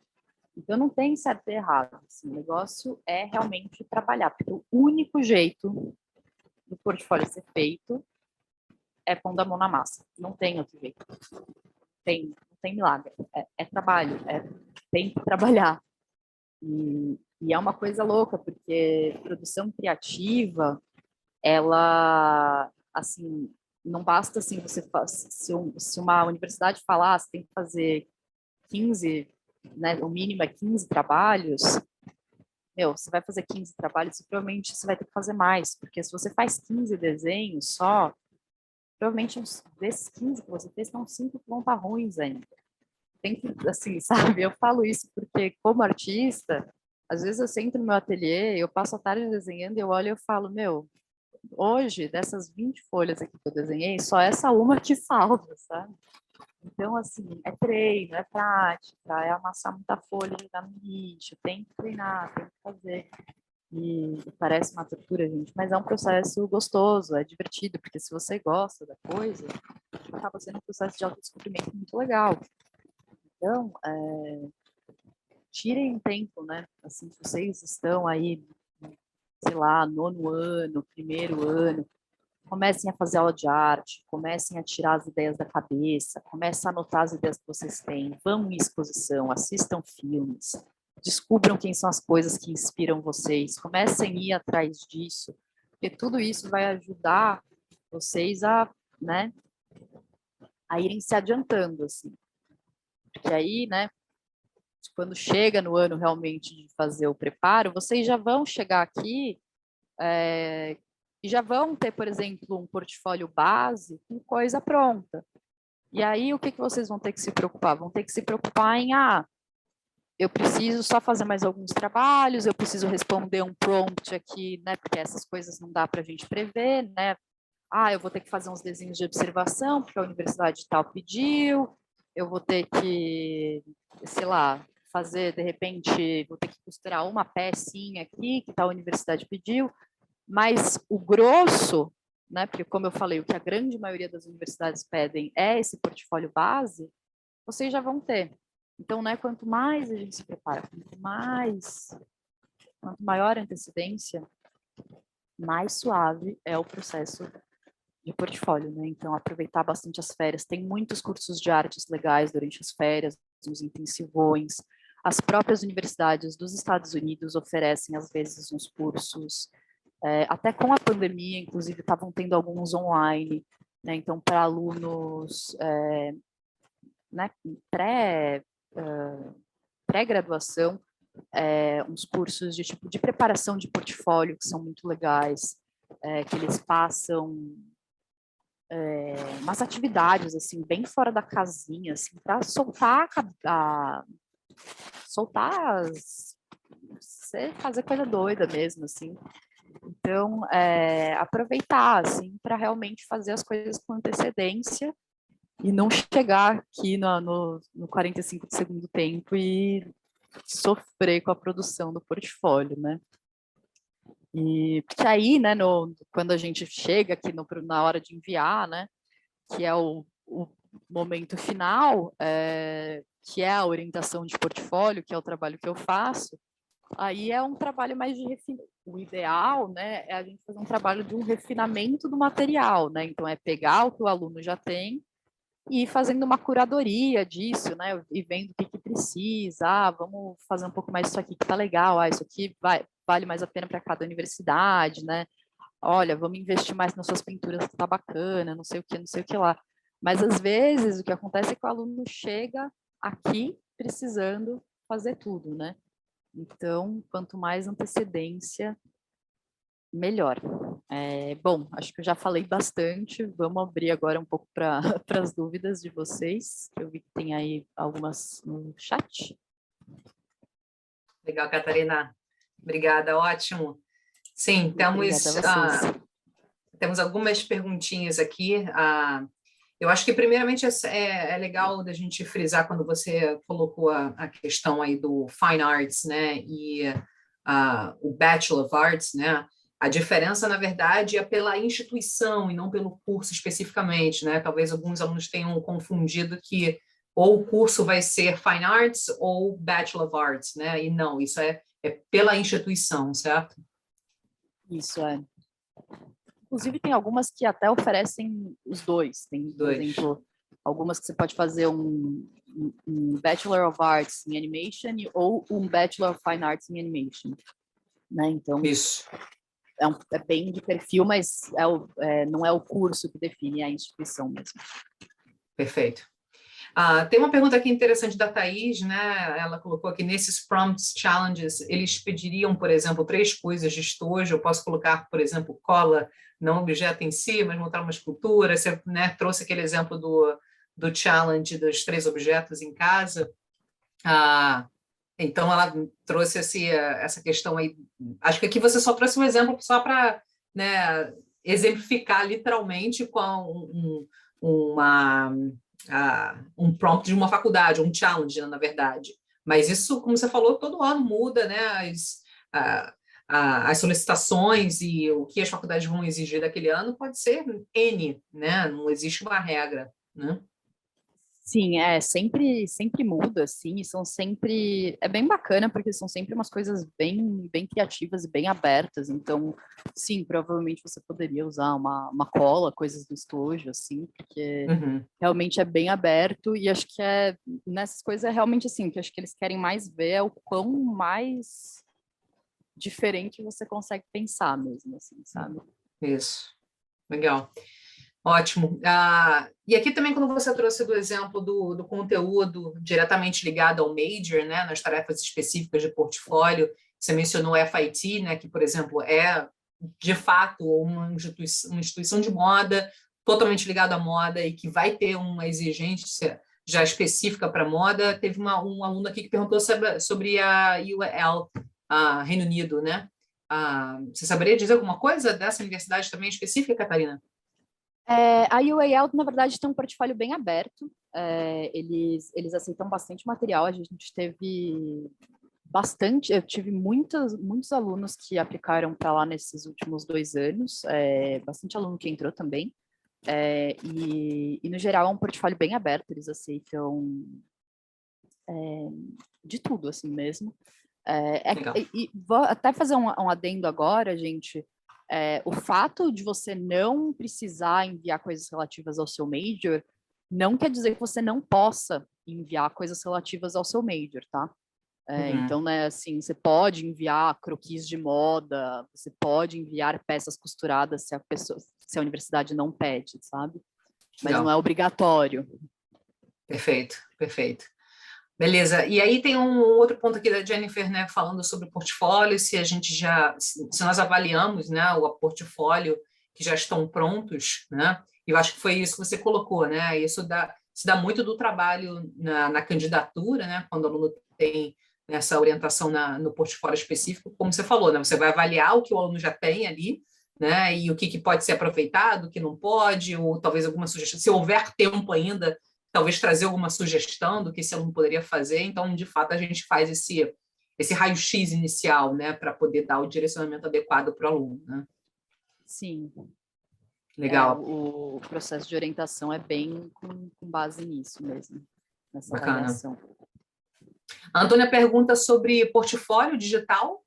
Então não tem certo e errado. Assim, o negócio é realmente trabalhar, porque o único jeito do portfólio ser feito é pondo a mão na massa. Não tem outro jeito. Não tem milagre. É trabalho, tem que trabalhar. E é uma coisa louca, porque produção criativa, ela, assim, não basta assim você se uma universidade falar, você tem que fazer 15, né, o mínimo é 15 trabalhos, você vai fazer 15 trabalhos e provavelmente você vai ter que fazer mais, porque se você faz 15 desenhos só, provavelmente desses 15 que você fez, estão 5 que vão estar ruins ainda. Tem que, assim, sabe, eu falo isso porque como artista, às vezes eu sento no meu ateliê, eu passo a tarde desenhando e eu olho e eu falo, hoje, dessas 20 folhas aqui que eu desenhei, só essa uma que salva, sabe? Então, assim, é treino, é prática, é amassar muita folha, jogar no lixo, tem que treinar, tem que fazer. E parece uma tortura, gente, mas é um processo gostoso, é divertido, porque se você gosta da coisa, acaba sendo um processo de autodescobrimento muito legal. Então, tirem tempo, né? Assim, se vocês estão aí, sei lá, nono ano, primeiro ano, comecem a fazer aula de arte, comecem a tirar as ideias da cabeça, comecem a anotar as ideias que vocês têm, vão em exposição, assistam filmes, descubram quem são as coisas que inspiram vocês, comecem a ir atrás disso, porque tudo isso vai ajudar vocês né, a irem se adiantando, assim. Porque aí, né, quando chega no ano realmente de fazer o preparo, vocês já vão chegar aqui e já vão ter, por exemplo, um portfólio base com coisa pronta. E aí, o que vocês vão ter que se preocupar? Vão ter que se preocupar em, eu preciso só fazer mais alguns trabalhos, eu preciso responder um prompt aqui, né, porque essas coisas não dá para a gente prever, né? Eu vou ter que fazer uns desenhos de observação, porque a universidade tal pediu, eu vou ter que, sei lá, fazer, de repente, vou ter que costurar uma pecinha aqui que tal universidade pediu, mas o grosso, né, porque como eu falei, o que a grande maioria das universidades pedem é esse portfólio base, vocês já vão ter. Então, né, quanto mais a gente se prepara, quanto maior a antecedência, mais suave é o processo de portfólio, né? Então, aproveitar bastante as férias. Tem muitos cursos de artes legais durante as férias, nos intensivões. As próprias universidades dos Estados Unidos oferecem, às vezes, uns cursos. Até com a pandemia, inclusive, estavam tendo alguns online, né? Então, para alunos né, pré-graduação, uns cursos de tipo de preparação de portfólio que são muito legais, que eles passam umas atividades assim bem fora da casinha, assim, para soltar você fazer coisa doida mesmo, assim. Então, aproveitar, assim, para realmente fazer as coisas com antecedência e não chegar aqui no 45 de segundo tempo e sofrer com a produção do portfólio, né? E porque aí, né, quando a gente chega aqui na hora de enviar, né, que é o momento final, que é a orientação de portfólio, que é o trabalho que eu faço, aí é um trabalho mais de refinamento. O ideal, né, é a gente fazer um trabalho de um refinamento do material, né? Então, é pegar o que o aluno já tem e ir fazendo uma curadoria disso, né? E vendo o que precisa, vamos fazer um pouco mais isso aqui que tá legal, isso aqui vale mais a pena para cada universidade, né? Olha, vamos investir mais nas suas pinturas que tá bacana, não sei o que lá. Mas às vezes o que acontece é que o aluno chega aqui precisando fazer tudo, né? Então, quanto mais antecedência, melhor. Bom, acho que eu já falei bastante. Vamos abrir agora um pouco para as dúvidas de vocês. Eu vi que tem aí algumas no chat. Legal, Catarina. Obrigada, ótimo. Sim, temos algumas perguntinhas aqui. Eu acho que, primeiramente, é legal da gente frisar quando você colocou a questão aí do Fine Arts, né, e o Bachelor of Arts, né, a diferença, na verdade, é pela instituição e não pelo curso especificamente, né, talvez alguns alunos tenham confundido que ou o curso vai ser Fine Arts ou Bachelor of Arts, né, e não, isso é pela instituição, certo? Isso é. Inclusive, tem algumas que até oferecem os dois. Tem, por exemplo, algumas que você pode fazer um Bachelor of Arts em Animation ou um Bachelor of Fine Arts em Animation. Né? Então, isso. É bem de perfil, mas não é o curso que define, é a instituição mesmo. Perfeito. Tem uma pergunta aqui interessante da Thaís, né? Ela colocou aqui, nesses prompts challenges, eles pediriam, por exemplo, 3 coisas de estojo. Eu posso colocar, por exemplo, cola, não objeto em si, mas montar uma escultura. Você, né, trouxe aquele exemplo do challenge dos 3 objetos em casa. Então, ela trouxe essa questão aí. Acho que aqui você só trouxe um exemplo só para, né, exemplificar literalmente com um prompt de uma faculdade, um challenge, né, na verdade. Mas isso, como você falou, todo ano muda, né, as solicitações e o que as faculdades vão exigir daquele ano pode ser N, né, não existe uma regra, né? Sim, sempre muda, assim, e são sempre, é bem bacana, porque são sempre umas coisas bem criativas e bem abertas, então, sim, provavelmente você poderia usar uma cola, coisas do estojo, assim, porque realmente é bem aberto, e acho que nessas coisas é realmente assim, que acho que eles querem mais ver é o quão mais diferente você consegue pensar mesmo, assim, sabe? Isso, legal. Ótimo. E aqui também, quando você trouxe do exemplo do conteúdo diretamente ligado ao major, né, nas tarefas específicas de portfólio, você mencionou o FIT, né, que, por exemplo, é, de fato, uma instituição de moda, totalmente ligada à moda e que vai ter uma exigência já específica para moda. Teve um aluno aqui que perguntou sobre a UEL, Reino Unido, né? Você saberia dizer alguma coisa dessa universidade também específica, Catarina? A UAL, na verdade, tem um portfólio bem aberto. Eles aceitam bastante material. A gente teve eu tive muitos alunos que aplicaram para lá nesses últimos 2 anos, bastante aluno que entrou também. E, no geral, é um portfólio bem aberto. Eles aceitam de tudo, assim mesmo. E vou até fazer um adendo agora, gente. O fato de você não precisar enviar coisas relativas ao seu major não quer dizer que você não possa enviar coisas relativas ao seu major, tá? Então, né, assim, você pode enviar croquis de moda, você pode enviar peças costuradas se a universidade não pede, sabe? Mas não é obrigatório. Perfeito, perfeito. Beleza. E aí tem um outro ponto aqui da Jennifer, né, falando sobre o portfólio, se nós avaliamos, né, o portfólio que já estão prontos, né? E eu acho que foi isso que você colocou, né? Isso dá muito do trabalho na candidatura, né? Quando o aluno tem essa orientação no portfólio específico, como você falou, né? Você vai avaliar o que o aluno já tem ali, né? E o que pode ser aproveitado, o que não pode, ou talvez alguma sugestão, se houver tempo ainda, talvez trazer alguma sugestão do que esse aluno poderia fazer. Então, de fato, a gente faz esse raio-x inicial, né, para poder dar o direcionamento adequado para o aluno, né? Sim. Legal. O processo de orientação é bem com base nisso mesmo, nessa Bacana. avaliação. A Antônia pergunta sobre portfólio digital,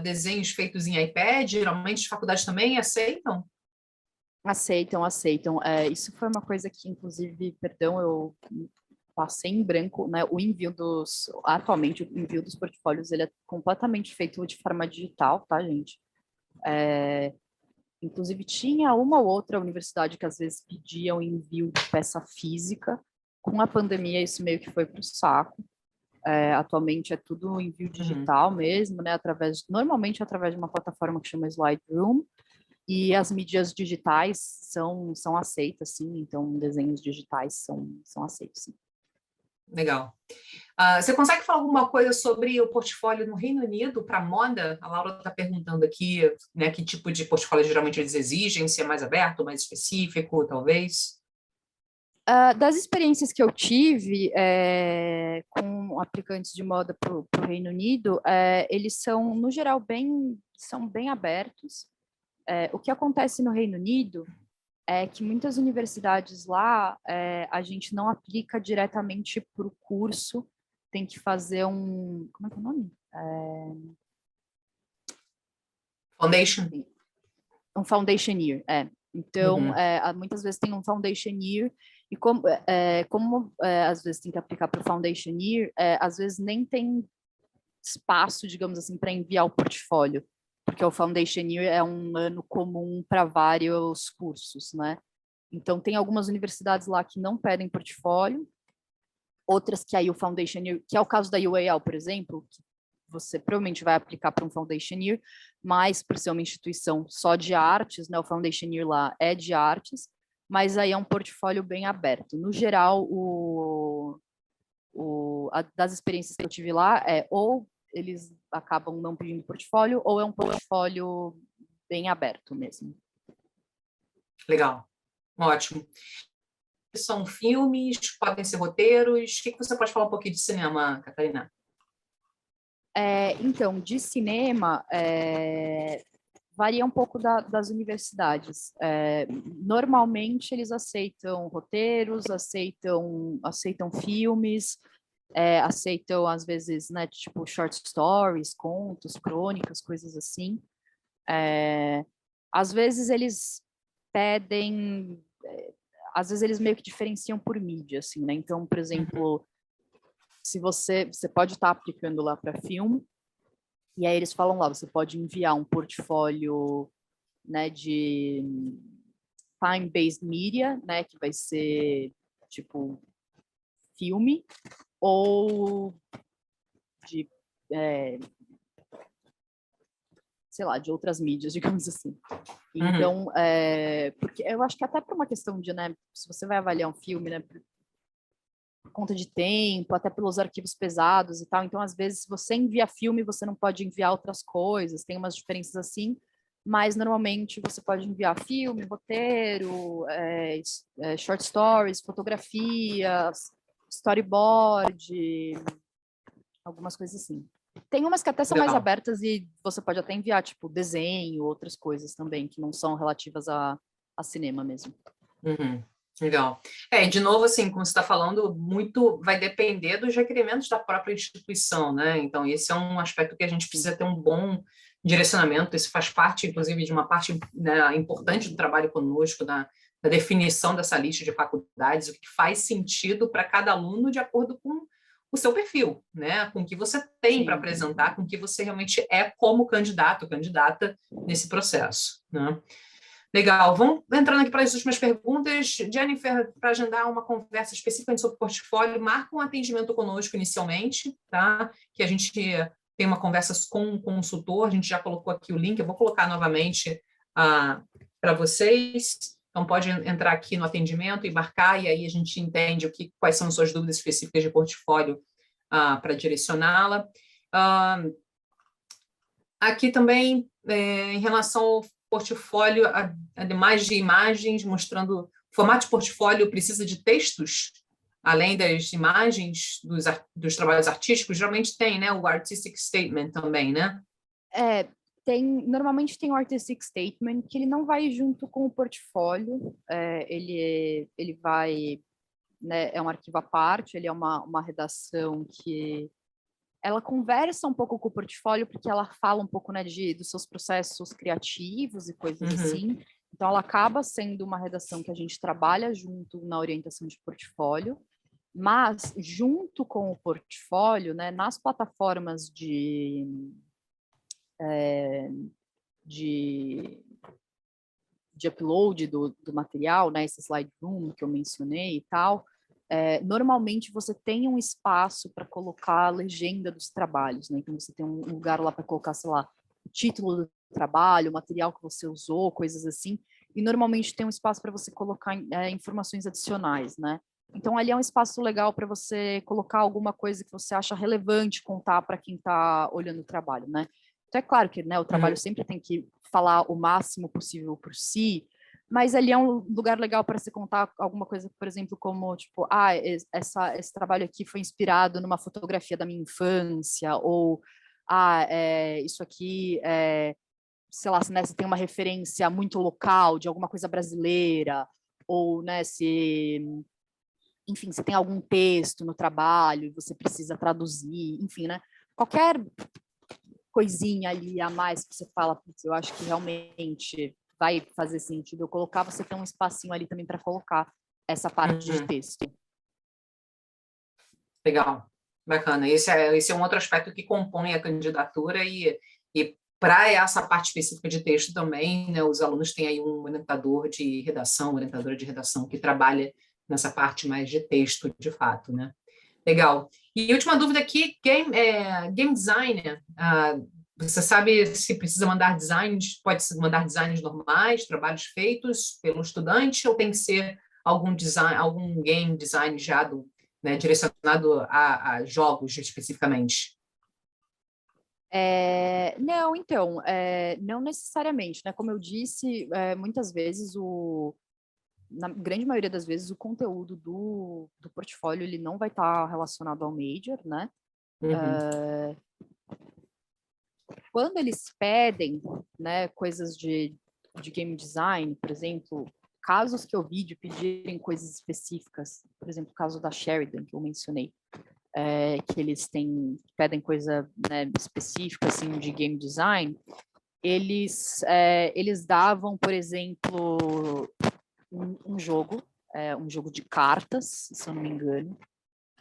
desenhos feitos em iPad, geralmente as faculdades também aceitam? Aceitam. Isso foi uma coisa que, inclusive, perdão, eu passei em branco, né? Atualmente, o envio dos portfólios, ele é completamente feito de forma digital, tá, gente? Inclusive, tinha uma ou outra universidade que às vezes pedia o envio de peça física. Com a pandemia, isso meio que foi para o saco. Atualmente é tudo envio digital mesmo, né? Normalmente através de uma plataforma que chama Slideroom, e as mídias digitais são aceitas, sim. Então, desenhos digitais são aceitos, sim. Legal. Você consegue falar alguma coisa sobre o portfólio no Reino Unido para moda? A Laura está perguntando aqui, né, que tipo de portfólio geralmente eles exigem, se é mais aberto, mais específico, talvez? Das experiências que eu tive com aplicantes de moda para o Reino Unido, eles são, no geral, são bem abertos. O que acontece no Reino Unido é que muitas universidades lá, a gente não aplica diretamente para o curso, tem que fazer como é que é o nome? Foundation? Um foundation year, Então, muitas vezes tem um foundation year, e como às vezes tem que aplicar para o foundation year, às vezes nem tem espaço, digamos assim, para enviar o portfólio, porque o foundation year é um ano comum para vários cursos, né? Então, tem algumas universidades lá que não pedem portfólio, outras que aí o foundation year, que é o caso da UAL, por exemplo, que você provavelmente vai aplicar para um foundation year, mas por ser uma instituição só de artes, né, o foundation year lá é de artes, mas aí é um portfólio bem aberto. No geral, das experiências que eu tive lá, ou eles acabam não pedindo portfólio, ou é um portfólio bem aberto mesmo. Legal, ótimo. São filmes, podem ser roteiros. O que você pode falar um pouquinho de cinema, Catarina? Então, de cinema, varia um pouco das universidades. Normalmente, eles aceitam roteiros, aceitam filmes, aceitam, às vezes, né, tipo, short stories, contos, crônicas, coisas assim. Às vezes, eles pedem... Às vezes, eles meio que diferenciam por mídia, assim, né? Então, por exemplo, se você pode estar aplicando lá para filme, e aí eles falam lá, você pode enviar um portfólio, né, de time-based media, né, que vai ser tipo filme, ou de, sei lá, de outras mídias, digamos assim. Então, porque eu acho que até por uma questão de, né, se você vai avaliar um filme, né, por conta de tempo, até pelos arquivos pesados e tal. Então, às vezes, se você envia filme, você não pode enviar outras coisas, tem umas diferenças assim, mas normalmente você pode enviar filme, roteiro, short stories, fotografias, storyboard, algumas coisas assim. Tem umas que até são mais abertas e você pode até enviar, tipo, desenho, outras coisas também, que não são relativas a cinema mesmo. Legal. De novo, assim, como você está falando, muito vai depender dos requerimentos da própria instituição, né? Então, esse é um aspecto que a gente precisa ter um bom direcionamento. Isso faz parte, inclusive, de uma parte, né, importante do trabalho conosco, da definição dessa lista de faculdades, o que faz sentido para cada aluno de acordo com o seu perfil, né? Com o que você tem para apresentar, com o que você realmente é como candidato, candidata nesse processo, né? Legal, vamos entrando aqui para as últimas perguntas. Jennifer, para agendar uma conversa especificamente sobre o portfólio, marca um atendimento conosco inicialmente, tá? Que a gente tem uma conversa com um consultor, a gente já colocou aqui o link, eu vou colocar novamente para vocês. Então, pode entrar aqui no atendimento e marcar, e aí a gente entende quais são suas dúvidas específicas de portfólio para direcioná-la. Aqui também, em relação ao portfólio, ademais de imagens, mostrando formato de portfólio precisa de textos, além das imagens dos trabalhos artísticos, geralmente tem, né, o artistic statement também, né? Normalmente tem o artistic statement, que ele não vai junto com o portfólio, ele vai, né, é um arquivo à parte, ele é uma redação que ela conversa um pouco com o portfólio, porque ela fala um pouco, né, dos seus processos criativos e coisas assim. Então, ela acaba sendo uma redação que a gente trabalha junto na orientação de portfólio. Mas, junto com o portfólio, né, nas plataformas de, de upload do material, né, esse slide room que eu mencionei e tal, normalmente você tem um espaço para colocar a legenda dos trabalhos, né? Então você tem um lugar lá para colocar, sei lá, o título do trabalho, o material que você usou, coisas assim, e normalmente tem um espaço para você colocar informações adicionais, né? Então ali é um espaço legal para você colocar alguma coisa que você acha relevante contar para quem está olhando o trabalho, né? Então é claro que, né, o trabalho sempre tem que falar o máximo possível por si, mas ali é um lugar legal para se contar alguma coisa, por exemplo, como, tipo, esse trabalho aqui foi inspirado numa fotografia da minha infância, ou, isso aqui, sei lá, né, se tem uma referência muito local de alguma coisa brasileira, ou, né, enfim, se tem algum texto no trabalho e você precisa traduzir, enfim, né, qualquer coisinha ali a mais que você fala, putz, eu acho que realmente vai fazer sentido eu colocar, você tem um espacinho ali também para colocar essa parte de texto. Legal, bacana. Esse é um outro aspecto que compõe a candidatura e para essa parte específica de texto também, né, os alunos têm aí um orientador de redação, orientadora de redação que trabalha nessa parte mais de texto, de fato, né? Legal. E última dúvida aqui, game designer, você sabe se precisa mandar designs, pode mandar designs normais, trabalhos feitos pelo estudante, ou tem que ser algum design, algum game design já né, direcionado a jogos especificamente? Não, então, não necessariamente, né? Como eu disse, muitas vezes na grande maioria das vezes o conteúdo do portfólio ele não vai estar relacionado ao major, né? Quando eles pedem, né, coisas de game design, por exemplo, casos que eu vi de pedirem coisas específicas, por exemplo, o caso da Sheridan, que eu mencionei, que eles pedem coisa, né, específica assim, de game design, eles davam, por exemplo, um jogo de cartas, se eu não me engano,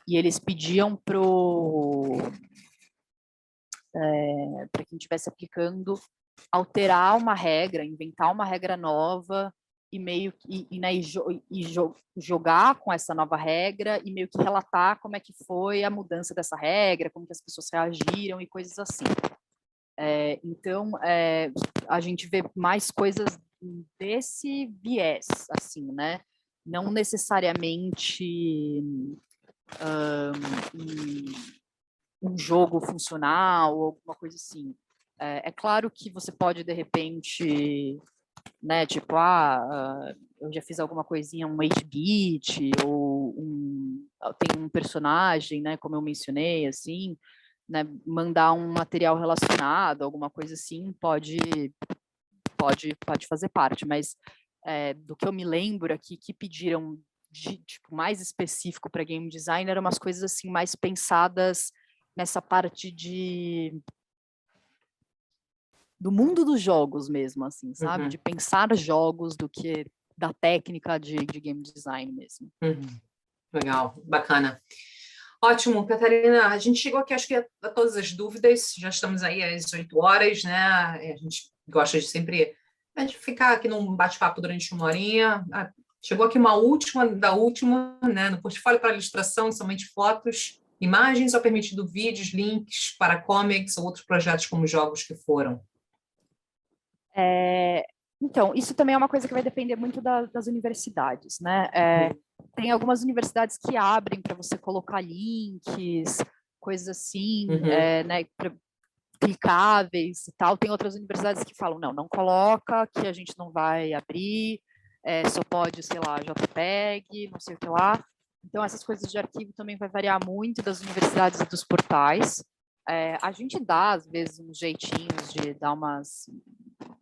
e eles pediam para quem estivesse aplicando alterar uma regra, inventar uma regra nova e meio né, jogar com essa nova regra e meio que relatar como é que foi a mudança dessa regra, como que as pessoas reagiram e coisas assim. Então, a gente vê mais coisas desse viés, assim, né? Não necessariamente um jogo funcional ou alguma coisa assim. É claro que você pode, de repente, né, tipo, eu já fiz alguma coisinha, um 8-bit, ou tem um personagem, né, como eu mencionei, assim, né, mandar um material relacionado, alguma coisa assim, pode fazer parte, mas do que eu me lembro aqui, que pediram tipo, mais específico para game design, eram umas coisas assim, mais pensadas nessa parte do mundo dos jogos mesmo, assim, sabe? De pensar jogos do que da técnica de game design mesmo. Legal, bacana. Ótimo, Catarina, a gente chegou aqui, acho que a todas as dúvidas, já estamos aí às 8 horas, né? A gente gosta de sempre ficar aqui num bate-papo durante uma horinha. Chegou aqui uma última da última, né? No portfólio para ilustração, somente fotos, imagens, ou permitido vídeos, links para comics ou outros projetos como jogos que foram? Então, isso também é uma coisa que vai depender muito das universidades, né? Tem algumas universidades que abrem para você colocar links, coisas assim, né, clicáveis e tal. Tem outras universidades que falam, não coloca, que a gente não vai abrir, só pode, sei lá, JPEG, não sei o que lá. Então, essas coisas de arquivo também vai variar muito das universidades e dos portais. A gente dá, às vezes, uns jeitinhos de dar umas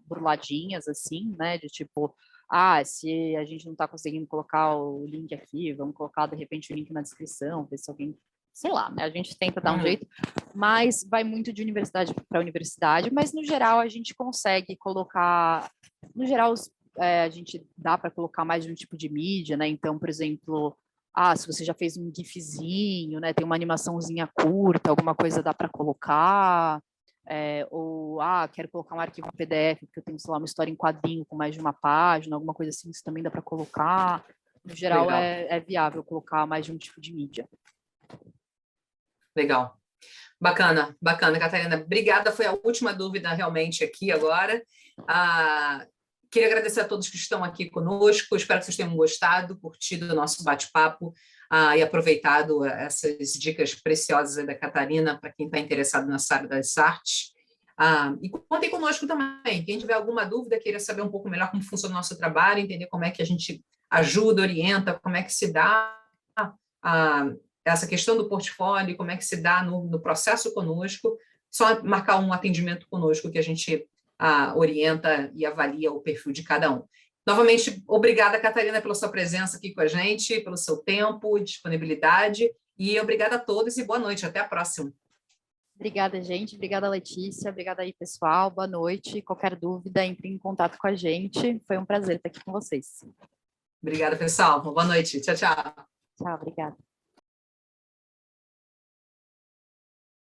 burladinhas, assim, né, de tipo, se a gente não está conseguindo colocar o link aqui, vamos colocar, de repente, o link na descrição, ver se alguém, sei lá, né, a gente tenta dar um jeito, mas vai muito de universidade para universidade, mas, no geral, a gente consegue colocar, no geral, a gente dá para colocar mais de um tipo de mídia, né, então, por exemplo, se você já fez um gifzinho, né, tem uma animaçãozinha curta, alguma coisa dá para colocar, ou, quero colocar um arquivo PDF, porque eu tenho, sei lá, uma história em quadrinho com mais de uma página, alguma coisa assim, isso também dá para colocar. No geral, é viável colocar mais de um tipo de mídia. Legal. Bacana, bacana, Catarina. Obrigada, foi a última dúvida realmente aqui agora. Queria agradecer a todos que estão aqui conosco, espero que vocês tenham gostado, curtido o nosso bate-papo e aproveitado essas dicas preciosas da Catarina para quem está interessado nessa área das artes. E contem conosco também, quem tiver alguma dúvida, queira saber um pouco melhor como funciona o nosso trabalho, entender como é que a gente ajuda, orienta, como é que se dá essa questão do portfólio, como é que se dá no processo conosco, só marcar um atendimento conosco que a gente orienta e avalia o perfil de cada um. Novamente, obrigada, Catarina, pela sua presença aqui com a gente, pelo seu tempo, disponibilidade, e obrigada a todos e boa noite, até a próxima. Obrigada, gente, obrigada, Letícia, obrigada aí, pessoal, boa noite, qualquer dúvida, entre em contato com a gente, foi um prazer estar aqui com vocês. Obrigada, pessoal, boa noite, tchau, tchau. Tchau, obrigada.